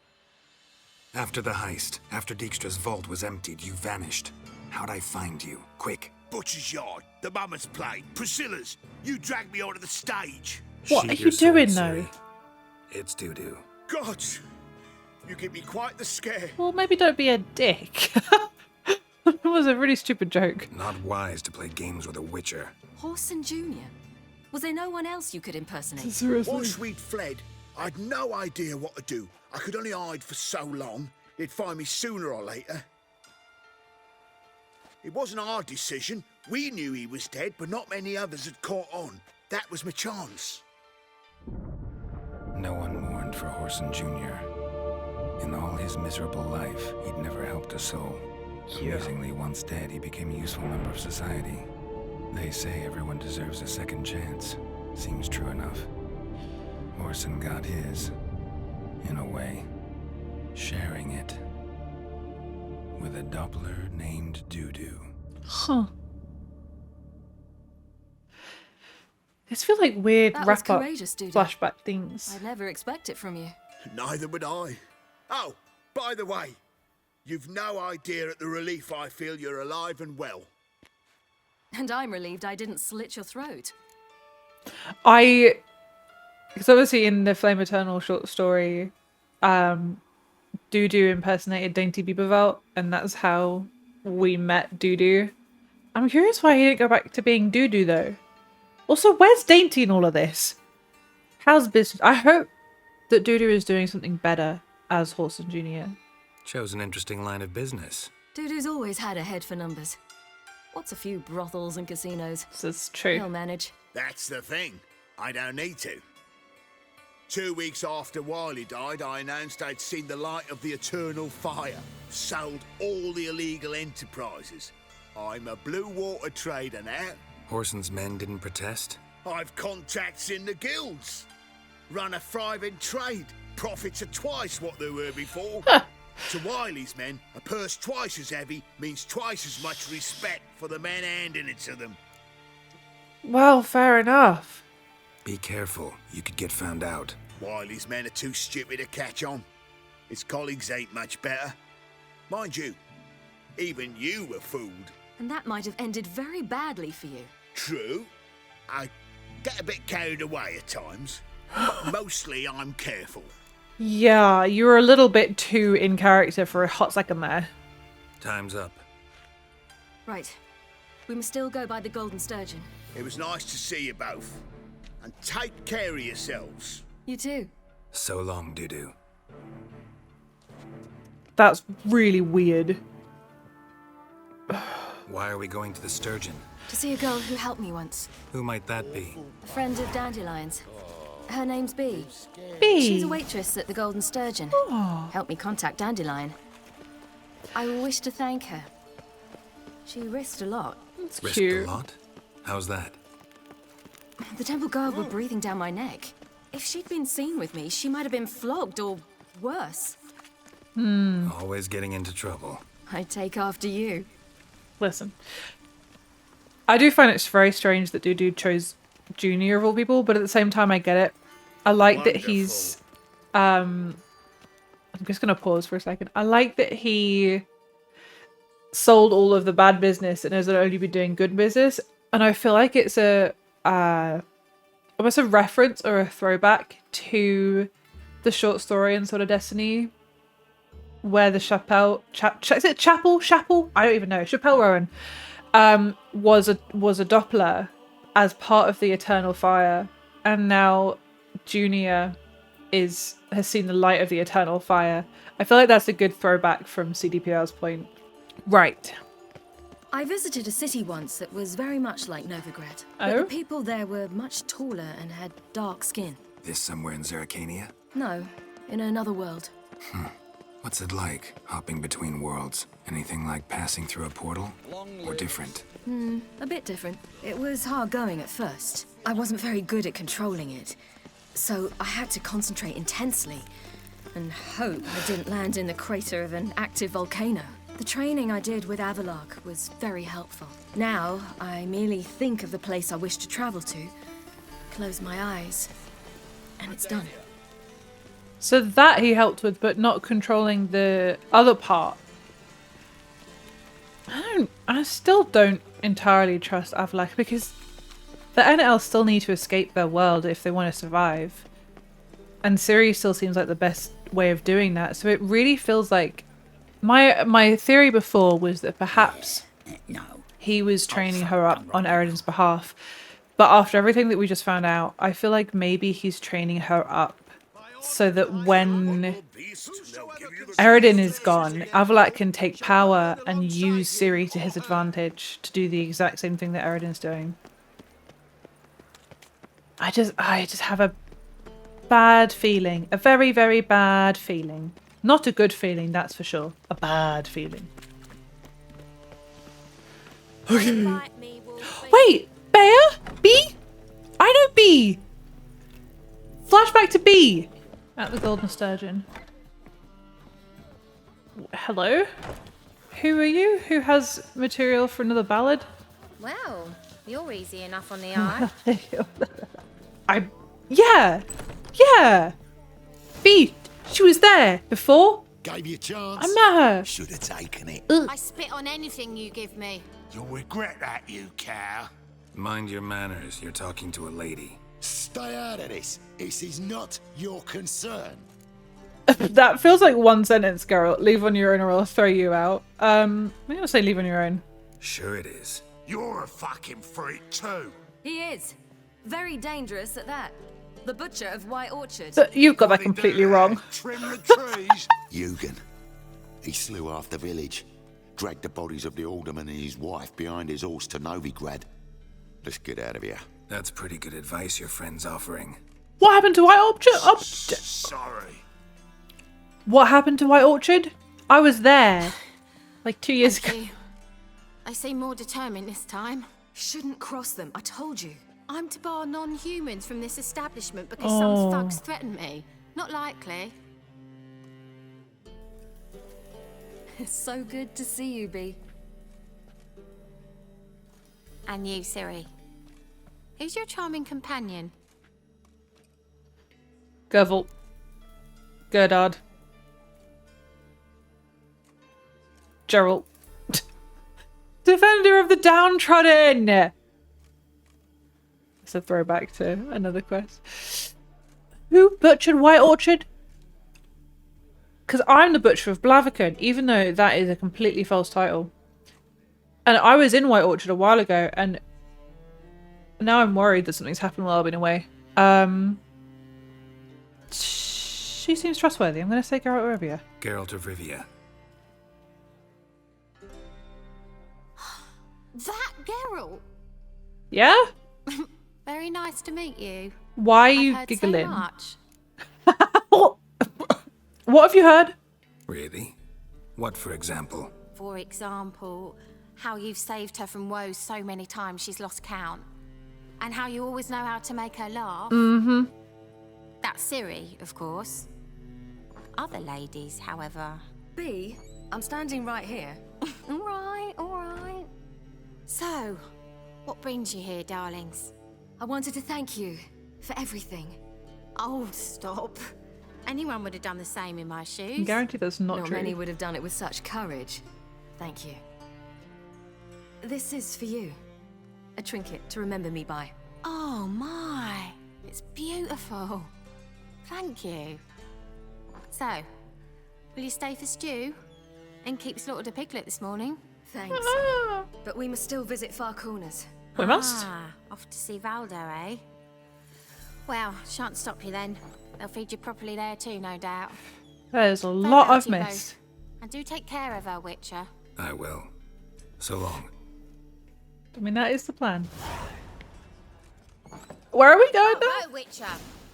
After the heist, after Dijkstra's vault was emptied, you vanished. How'd I find you? Quick. Butcher's Yard, the Mama's Plane, Priscilla's. You dragged me onto the stage. What Sheathe are your you doing, sword, though? Ciri. It's Dudu. God, you give me quite the scare. Well, maybe don't be a dick. It was a really stupid joke. Not wise to play games with a witcher. Horson Jr.? Was there no one else you could impersonate? Once we'd fled, I'd no idea what to do. I could only hide for so long. They'd find me sooner or later. It wasn't our decision. We knew he was dead, but not many others had caught on. That was my chance. No one mourned for Horson Jr. In all his miserable life, he'd never helped a soul. Amusingly, once dead, he became a useful member of society. They say everyone deserves a second chance. Seems true enough. Orson got his, in a way, sharing it with a Doppler named Dudu. Huh. These feel like weird That was wrap-up courageous, Dudu. flashback things. I'd never expect it from you. Neither would I. Oh, by the way, you've no idea at the relief I feel you're alive and well. And I'm relieved I didn't slit your throat. Because obviously in the Flame Eternal short story, Dudu impersonated Dainty Beavervelt, and that's how we met Dudu. I'm curious why he didn't go back to being Dudu though. Also, where's Dainty in all of this? How's business? I hope that Dudu is doing something better as Horson Jr. Chose an interesting line of business. Dudu's always had a head for numbers. What's a few brothels and casinos? This is true. He'll manage. That's the thing. I don't need to. 2 weeks after Wiley died, I announced I'd seen the light of the eternal fire. Sold all the illegal enterprises. I'm a blue water trader now. Horson's men didn't protest? I've contacts in the guilds. Run a thriving trade. Profits are twice what they were before. To Wiley's men, a purse twice as heavy means twice as much respect for the men handing it to them. Well, fair enough. Be careful, you could get found out. Wiley's men are too stupid to catch on. His colleagues ain't much better. Mind you, even you were fooled. And that might have ended very badly for you. True. I get a bit carried away at times. But mostly I'm careful. Yeah, you were a little bit too in character for a hot second there. Time's up. Right. We must still go by the Golden Sturgeon. It was nice to see you both. And take care of yourselves. You too. So long, Dudu. That's really weird. Why are we going to the Sturgeon? To see a girl who helped me once. Who might that be? A friend of Dandelion's. Her name's Bee. Bee. She's a waitress at the Golden Sturgeon. Oh. Helped me contact Dandelion. I wish to thank her. She risked a lot. That's Risked cute. a lot? How's that? The temple guard were breathing down my neck. If she'd been seen with me, she might have been flogged or worse. Always getting into trouble. I'd take after you. Listen, I do find it's very strange that Dudu chose Junior of all people, but at the same time I get it. I like that he's I'm just gonna pause for a second. I like that he sold all of the bad business and has only been doing good business, and I feel like it's almost a reference or a throwback to the short story in Sword of Destiny where the Chapel I don't even know. Chapel Rowan was a Doppler as part of the Eternal Fire, and now Junior has seen the light of the Eternal Fire. I feel like that's a good throwback from CDPR's point. Right. I visited a city once that was very much like Novigrad. But Oh? the people there were much taller and had dark skin. This somewhere in Zerrikania? No, in another world. What's it like, hopping between worlds? Anything like passing through a portal? Or different? A bit different. It was hard going at first. I wasn't very good at controlling it. So I had to concentrate intensely and hope I didn't land in the crater of an active volcano. The training I did with Avallac'h was very helpful. Now, I merely think of the place I wish to travel to, close my eyes, and it's done. So that he helped with, but not controlling the other part. I still don't entirely trust Avallac'h, because the Aen Elle still need to escape their world if they want to survive. And Ciri still seems like the best way of doing that. So it really feels like my theory before was that perhaps he was training her up on Eredin's behalf. But after everything that we just found out, I feel like maybe he's training her up so that when Eredin is gone, Avallac'h can take power and use Ciri to his advantage to do the exact same thing that Eredin's doing. I just have a bad feeling. A very, very bad feeling. Not a good feeling, that's for sure. A bad feeling. Wait, Bear? B? I know B. Flashback to B. At the Golden Sturgeon. Hello? Who are you? Who has material for another ballad? Well, you're easy enough on the eye. Yeah. B, she was there before. Gave you a chance. I met her. Should have taken it. I spit on anything you give me. You'll regret that, you cow. Mind your manners. You're talking to a lady. Stay out of this. This is not your concern. That feels like one sentence, girl. Leave on your own or I'll throw you out. I'm gonna say leave on your own. Sure it is. You're a fucking freak too. He is. Very dangerous at that. The butcher of White Orchard. But you've got that completely wrong. Trim the trees. Eugen. He slew half the village. Dragged the bodies of the alderman and his wife behind his horse to Novigrad. Let's get out of here. That's pretty good advice your friend's offering. What happened to White Orchard? Sorry. What happened to White Orchard? I was there. Like 2 years ago. Thank you. They seem more determined this time. Shouldn't cross them, I told you. I'm to bar non-humans from this establishment because some thugs threaten me. Not likely. It's so good to see you, B. And you, Ciri. Who's your charming companion? Gervalt. Gerdard. Geralt. Defender of the downtrodden! It's a throwback to another quest. Who butchered White Orchard? Because I'm the Butcher of Blaviken, even though that is a completely false title. And I was in White Orchard a while ago, and now I'm worried that something's happened while I've been away. She seems trustworthy. I'm going to say Geralt of Rivia. Geralt of Rivia. That Geralt! Yeah? Very nice to meet you. Why are you I've heard giggling? So much. What have you heard? Really? What, for example? For example, how you've saved her from woes so many times she's lost count. And how you always know how to make her laugh. Mm-hmm. That's Ciri, of course. Other ladies, however... B, I'm standing right here. All right. So, what brings you here, darlings? I wanted to thank you for everything. Oh, stop. Anyone would have done the same in my shoes. I guarantee that's not Not true. many would have done it with such courage. Thank you. This is for you. A trinket to remember me by. Oh my, it's beautiful. Thank you. So, will you stay for stew? And keep slaughtered a piglet this morning? Thanks. But we must still visit Far Corners. We must. Off to see Valdo, eh? Well, shan't stop you then. They'll feed you properly there too, no doubt. There's a lot Farewell I've to you missed. both. And do take care of her, Witcher. I will. So long. I mean, that is the plan. Where are we going now? Oh, Witcher.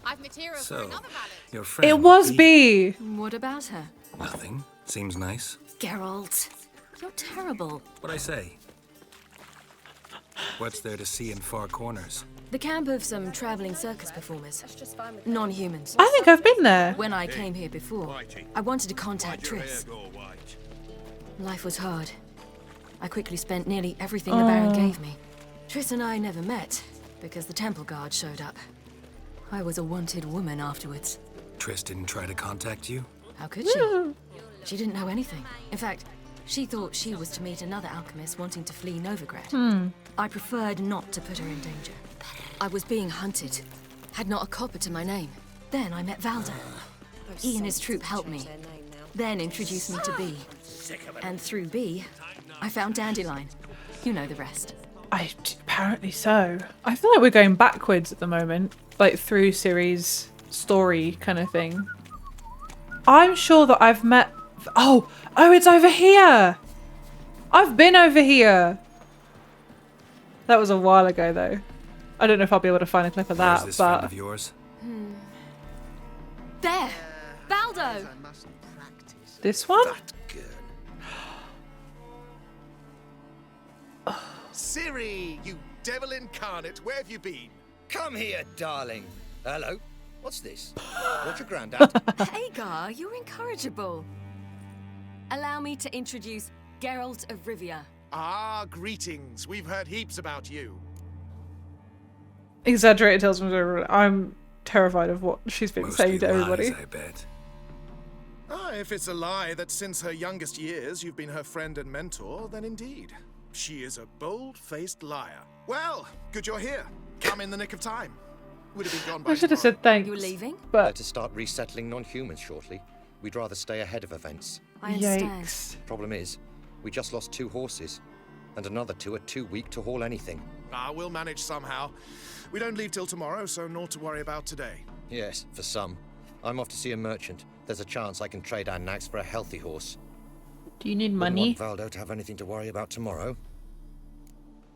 I've material for So, another ballad. your friend... It was B. B. What about her? Nothing. Seems nice. Geralt, you're terrible. What'd I say? What's there to see in Far Corners? The camp of some traveling circus performers. Non-humans. I think I've been there. When I came here before, I wanted to contact Triss. Life was hard. I quickly spent nearly everything the Baron gave me. Triss and I never met, because the temple guard showed up. I was a wanted woman afterwards. Triss didn't try to contact you? How could she? She didn't know anything. In fact, she thought she was to meet another alchemist wanting to flee Novigrad. I preferred not to put her in danger. I was being hunted. Had not a copper to my name. Then I met Valdo. He and his troop helped me. Then introduced me to B. And through B, I found Dandelion. You know the rest. Apparently so. I feel like we're going backwards at the moment. Like through Ciri's story kind of thing. I'm sure that I've met... Oh, it's over here. I've been over here. That was a while ago though. I don't know if I'll be able to find a clip of Where's that, this friend but... of yours? There! Valdo! This one? Ciri, you devil incarnate, where have you been? Come here, darling. Hello. What's this? What's your granddad? Hagar, you're incorrigible. Allow me to introduce Geralt of Rivia. Ah, greetings. We've heard heaps about you. Exaggerated tells me to everyone. I'm terrified of what she's been Mostly saying to everybody. lies, I bet. Ah, if it's a lie that since her youngest years you've been her friend and mentor, then indeed. She is a bold-faced liar. Well, good you're here. Come in the nick of time. Would have been gone by I should have tomorrow. said thanks. You're leaving? But To start resettling non-humans shortly. We'd rather stay ahead of events. I understand. yikes. Problem is, we just lost 2 horses, and another 2 are too weak to haul anything. Ah, we'll manage somehow. We don't leave till tomorrow, so naught to worry about today. Yes, for some. I'm off to see a merchant. There's a chance I can trade our nags for a healthy horse. Do you need Wouldn't money? want Valdo to have anything to worry about tomorrow.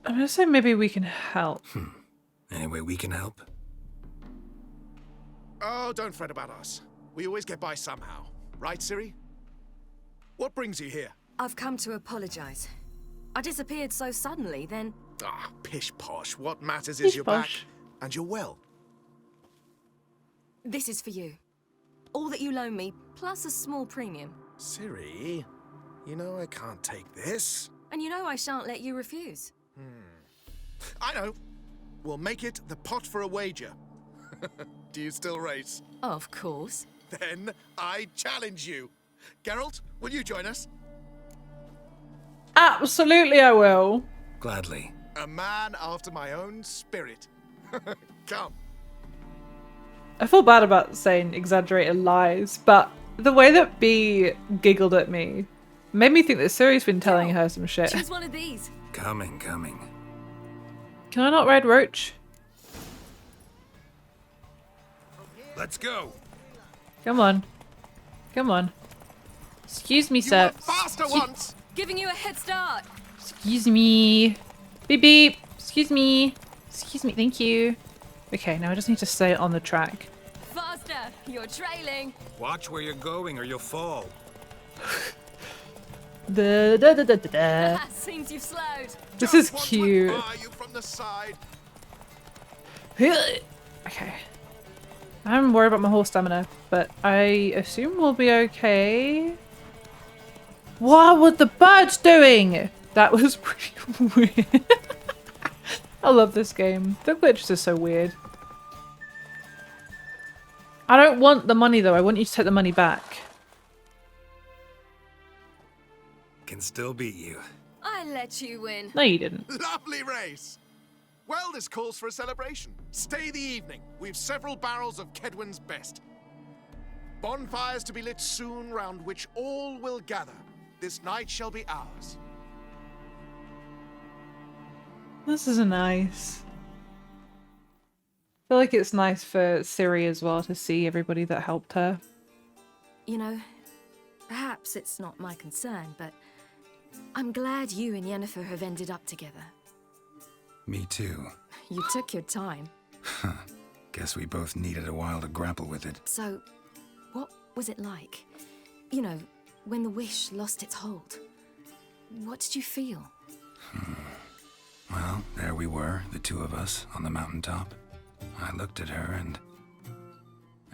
I'm gonna say maybe we can help. Any way we can help? Oh, don't fret about us. We always get by somehow. Right, Ciri? What brings you here? I've come to apologize. I disappeared so suddenly, then Ah, pish-posh. What matters is you're back, Pish-posh. and you're well. this is for you. All that you loan me, plus a small premium. Ciri, you know I can't take this. And you know I shan't let you refuse. I know. We'll make it the pot for a wager. Do you still race? Of course. Then I challenge you. Geralt, will you join us? Absolutely, I will. Gladly. A man after my own spirit. Come. I feel bad about saying exaggerated lies, but the way that B giggled at me made me think that Ciri's been telling her some shit. Choose one of these. Coming. Can I not ride Roach? Let's go. Come on. Come on. Excuse me, You sir. were faster once. Giving you a head start. Excuse me. Beep beep. Excuse me. Excuse me. Thank you. Okay, now I just need to stay on the track. Faster. You're trailing. Watch where you're going or you'll fall. Da, da, da, da, da, da. Seems you've slowed. This Just is want to cute. admire you from the side. Okay. I'm worried about my horse stamina, but I assume we'll be okay. What were the birds doing? That was pretty weird. I love this game. The glitches are so weird. I don't want the money though. I want you to take the money back. Can still beat you. I let you win. No, you didn't. Lovely race. Well, this calls for a celebration. Stay the evening. We've several barrels of Kedwin's best. Bonfires to be lit soon, round which all will gather. This night shall be ours. This is nice. I feel like it's nice for Ciri as well to see everybody that helped her. You know, perhaps it's not my concern, but I'm glad you and Yennefer have ended up together. Me too. You took your time. Guess we both needed a while to grapple with it. So, what was it like? You know, when the wish lost its hold. What did you feel? Well, there we were, the two of us, on the mountaintop. I looked at her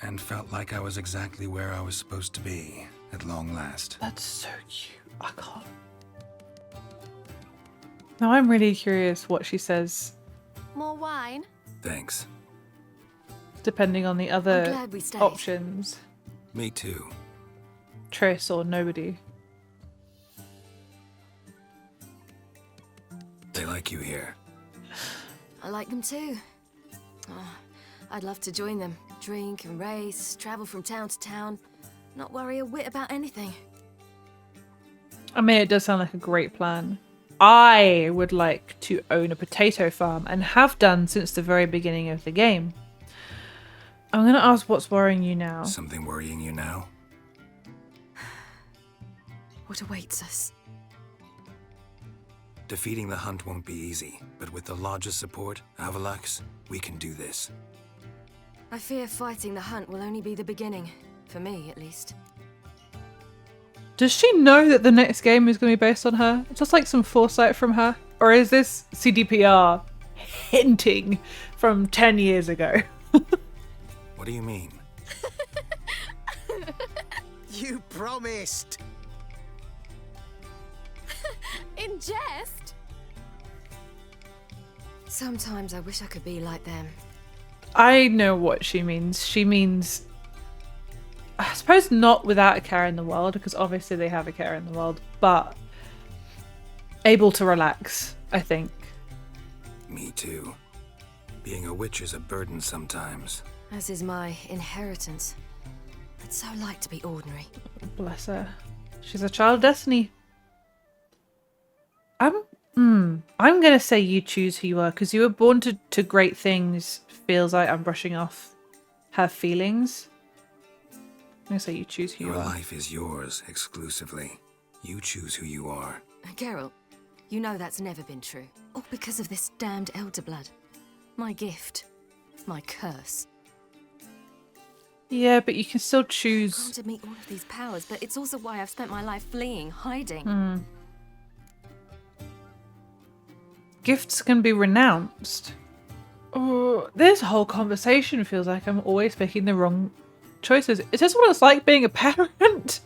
and felt like I was exactly where I was supposed to be, at long last. That's so cute. I can't. Now I'm really curious what she says, More wine? Thanks. depending on the I'm other glad we stayed. options. Me too. Triss or nobody. They like you here. I like them too. Oh, I'd love to join them. Drink and race, travel from town to town. Not worry a whit about anything. I mean, it does sound like a great plan. I would like to own a potato farm and have done since the very beginning of the game. I'm going to ask what's worrying you now. Something worrying you now? What awaits us? Defeating the hunt won't be easy, but with the Lodge's support, Avallac'h's, we can do this. I fear fighting the hunt will only be the beginning. For me, at least. Does she know that the next game is going to be based on her? Just like some foresight from her. Or is this CDPR hinting from 10 years ago? What do you mean? You promised. In jest? Sometimes I wish I could be like them. I know what she means. She means, I suppose, not without a care in the world, because obviously they have a care in the world, but able to relax, I think. Me too. Being a witch is a burden sometimes. As is my inheritance. I'd so like to be ordinary. Bless her. She's a child of destiny. I'm gonna say you choose who you are, because you were born to great things. Feels like I'm brushing off her feelings. I'm gonna say you choose who you Your are. life is yours exclusively. You choose who you are. Geralt, you know that's never been true. All because of this damned elder blood. My gift. My curse. Yeah, but you can still choose. Granted me all of these powers, but it's also why I've spent my life fleeing, hiding. Gifts can be renounced. Oh, this whole conversation feels like I'm always making the wrong choices. Is this what it's like being a parent?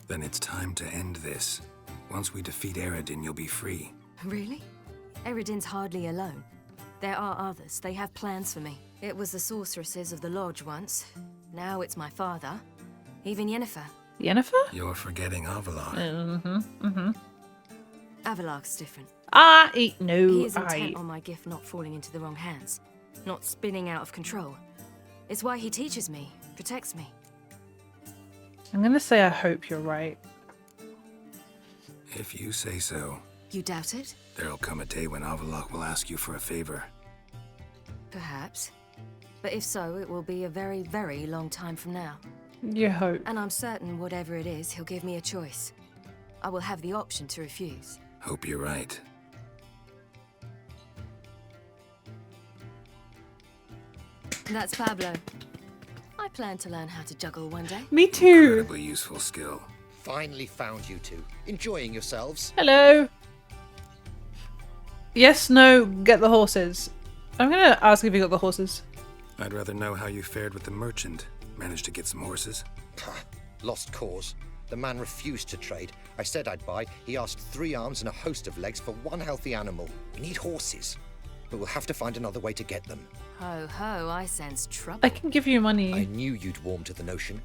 Then it's time to end this. Once we defeat Eredin, you'll be free. Really? Eredin's hardly alone. There are others. They have plans for me. It was the sorceresses of the Lodge once. Now it's my father. Even Yennefer. Yennefer? You're forgetting Avallac'h. Avallac'h's different. No, He is intent on my gift not falling into the wrong hands. Not spinning out of control. It's why he teaches me, protects me. I'm gonna say I hope you're right. If you say so. You doubt it? There'll come a day when Avallac'h will ask you for a favor. Perhaps. But if so, it will be a very, very long time from now. You hope. And I'm certain whatever it is, he'll give me a choice. I will have the option to refuse. Hope you're right. That's Pablo. I plan to learn how to juggle one day. Me too. Incredibly useful skill. Finally found you two. Enjoying yourselves? Hello. Yes, no, get the horses. I'm gonna ask if you got the horses. I'd rather know how you fared with the merchant. Managed to get some horses? Lost cause. The man refused to trade. I said I'd buy. He asked 3 arms and a host of legs for 1 healthy animal. We need horses. But we'll have to find another way to get them. Ho ho, I sense trouble. I can give you money. I knew you'd warm to the notion.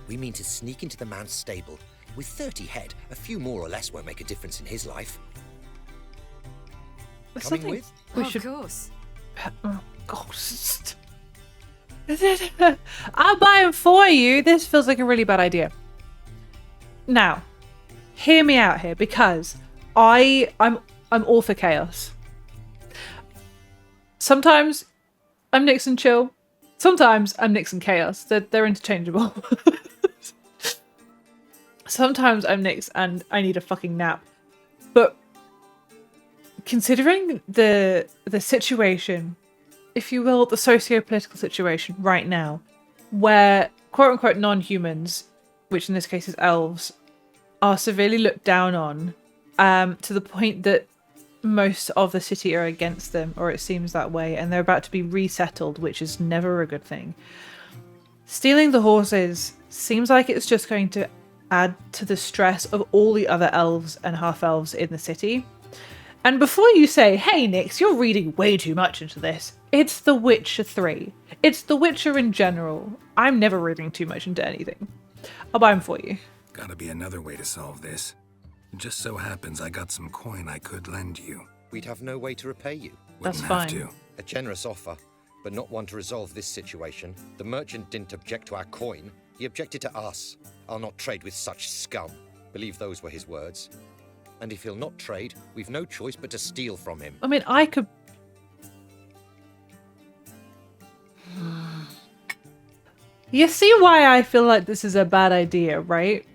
We mean to sneak into the man's stable. With 30 head, a few more or less won't make a difference in his life. There's Coming something with? we Of should. course. Oh, ghost. I'll buy them for you. This feels like a really bad idea. Now, hear me out here, because I'm all for chaos. Sometimes I'm Nyx and chill. Sometimes I'm Nyx and chaos. They're interchangeable. Sometimes I'm Nyx and I need a fucking nap. But considering the situation, if you will, the socio-political situation right now, where quote-unquote non-humans, which in this case is elves, are severely looked down on, to the point that most of the city are against them, or it seems that way, and they're about to be resettled, which is never a good thing. Stealing the horses seems like it's just going to add to the stress of all the other elves and half-elves in the city. And before you say, hey Nyx, you're reading way too much into this, it's The Witcher 3. It's The Witcher in general. I'm never reading too much into anything. I'll buy them for you. Gotta be another way to solve this. It just so happens I got some coin I could lend you. We'd have no way to repay you. That's Wouldn't have fine. to. A generous offer, but not one to resolve this situation. The merchant didn't object to our coin. He objected to us. I'll not trade with such scum. Believe those were his words. And if he'll not trade, we've no choice but to steal from him. I mean, I could... You see why I feel like this is a bad idea, right?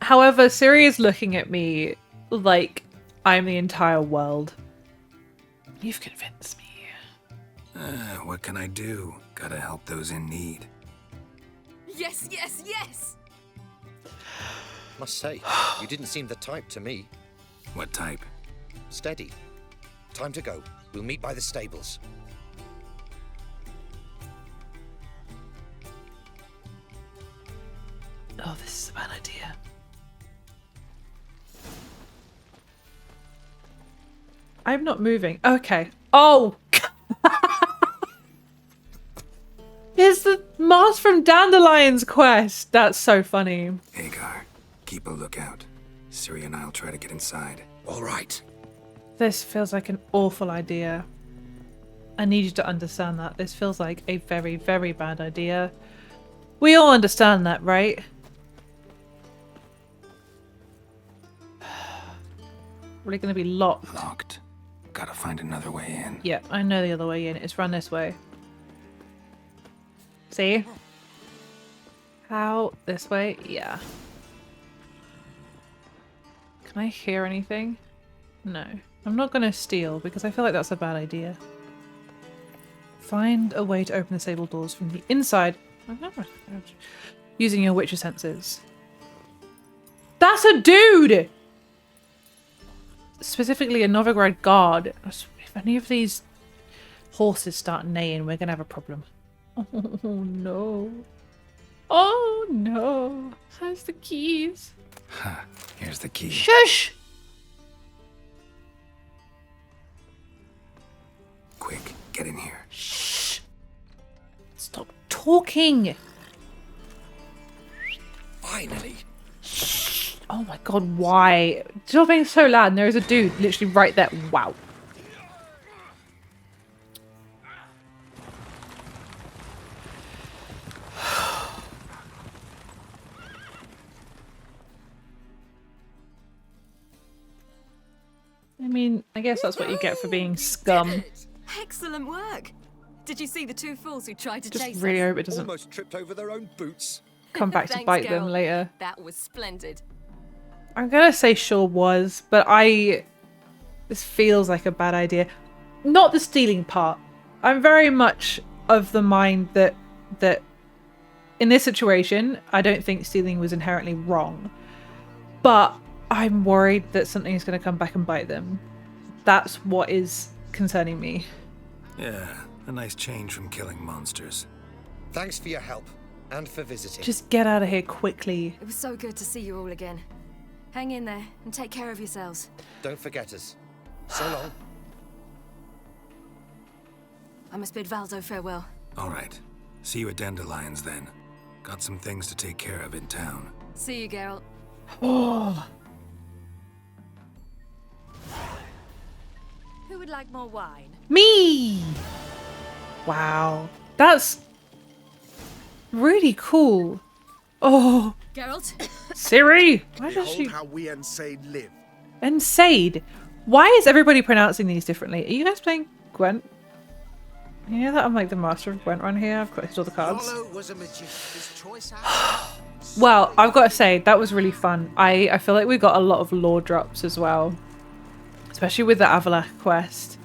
However, Ciri is looking at me like I'm the entire world. You've convinced me. What can I do? Gotta help those in need. Yes, yes, yes! Must say, you didn't seem the type to me. What type? Steady. Time to go. We'll meet by the stables. Oh, this is a bad idea. I'm not moving. Okay. Oh! Here's the Mars from Dandelion's quest. That's so funny. Hagar, keep a lookout. Ciri and I'll try to get inside. All right. This feels like an awful idea. I need you to understand that. This feels like a very, very bad idea. We all understand that, right? We're going to be locked. Locked. Gotta find another way in. Yeah, I know the other way in. It's run this way. See? How? This way? Yeah. Can I hear anything? No. I'm not going to steal because I feel like that's a bad idea. Find a way to open the stable doors from the inside. Using your Witcher senses. That's a dude! Specifically a Novigrad guard. If any of these horses start neighing, we're going to have a problem. Oh no. Oh no. How's the keys? Ha, here's the key. Shush! Quick, get in here. Shh! Stop talking! Finally. Shh! Oh my god, why? Stop being so loud and there is a dude literally right there. Wow. I mean, I guess that's what you get for being scum. Excellent work. Did you see the two fools who tried to Just chase really us? hope it doesn't Almost tripped over their own boots. come back to Thanks, bite them Geralt. later. That was splendid. I'm gonna say sure was, but this feels like a bad idea. Not the stealing part. I'm very much of the mind that in this situation, I don't think stealing was inherently wrong. But I'm worried that something is going to come back and bite them. That's what is concerning me. Yeah, a nice change from killing monsters. Thanks for your help and for visiting. Just get out of here quickly. It was so good to see you all again. Hang in there and take care of yourselves. Don't forget us. So long. I must bid Valdo farewell. All right. See you at Dandelion's then. Got some things to take care of in town. See you, Geralt. Oh, Who would like more wine? me! Wow. That's really cool. Oh, Geralt? Ciri! Why does Behold she... how we Aen Seidhe live. Aen Seidhe. Why is everybody pronouncing these differently? Are you guys playing Gwent? You know that I'm like the master of Gwent around here? I've collected all the cards. Rollo was a magician. His choice Well, I've got to say, that was really fun. I feel like we got a lot of lore drops as well. Especially with the Avallac'h quest.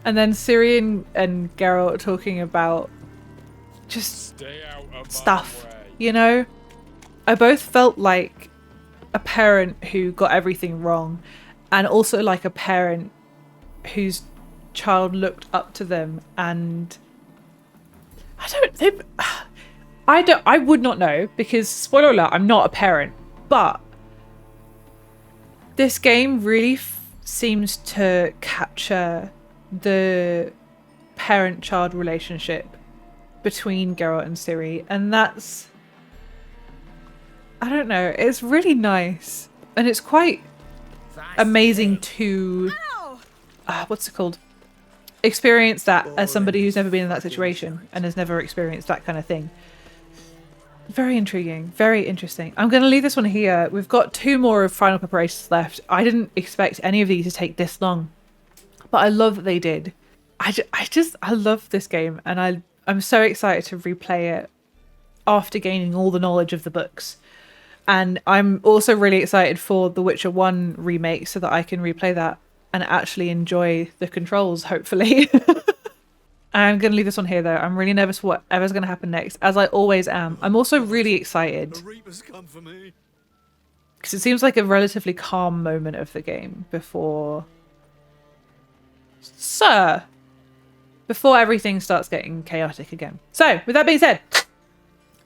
And then Ciri and Geralt talking about just stuff, you know? I both felt like a parent who got everything wrong and also like a parent whose child looked up to them, and I would not know because, spoiler alert, I'm not a parent, but this game really seems to capture the parent-child relationship between Geralt and Ciri, and that's, I don't know, it's really nice, and it's quite amazing to what's it called, experience that as somebody who's never been in that situation and has never experienced that kind of thing. Very intriguing, very interesting. I'm going to leave this one here. We've got 2 more of final preparations left. I didn't expect any of these to take this long, but I love that they did. I love this game, and I'm so excited to replay it after gaining all the knowledge of the books. And I'm also really excited for the Witcher 1 remake so that I can replay that and actually enjoy the controls, hopefully. I'm going to leave this one here, though. I'm really nervous for whatever's going to happen next, as I always am. I'm also really excited because it seems like a relatively calm moment of the game before Sir. Before everything starts getting chaotic again. So, with that being said,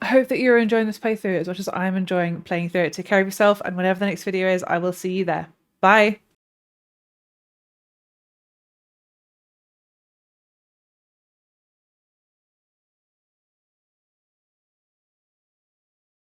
I hope that you're enjoying this playthrough as much as I'm enjoying playing through it. Take care of yourself, and whenever the next video is, I will see you there. Bye.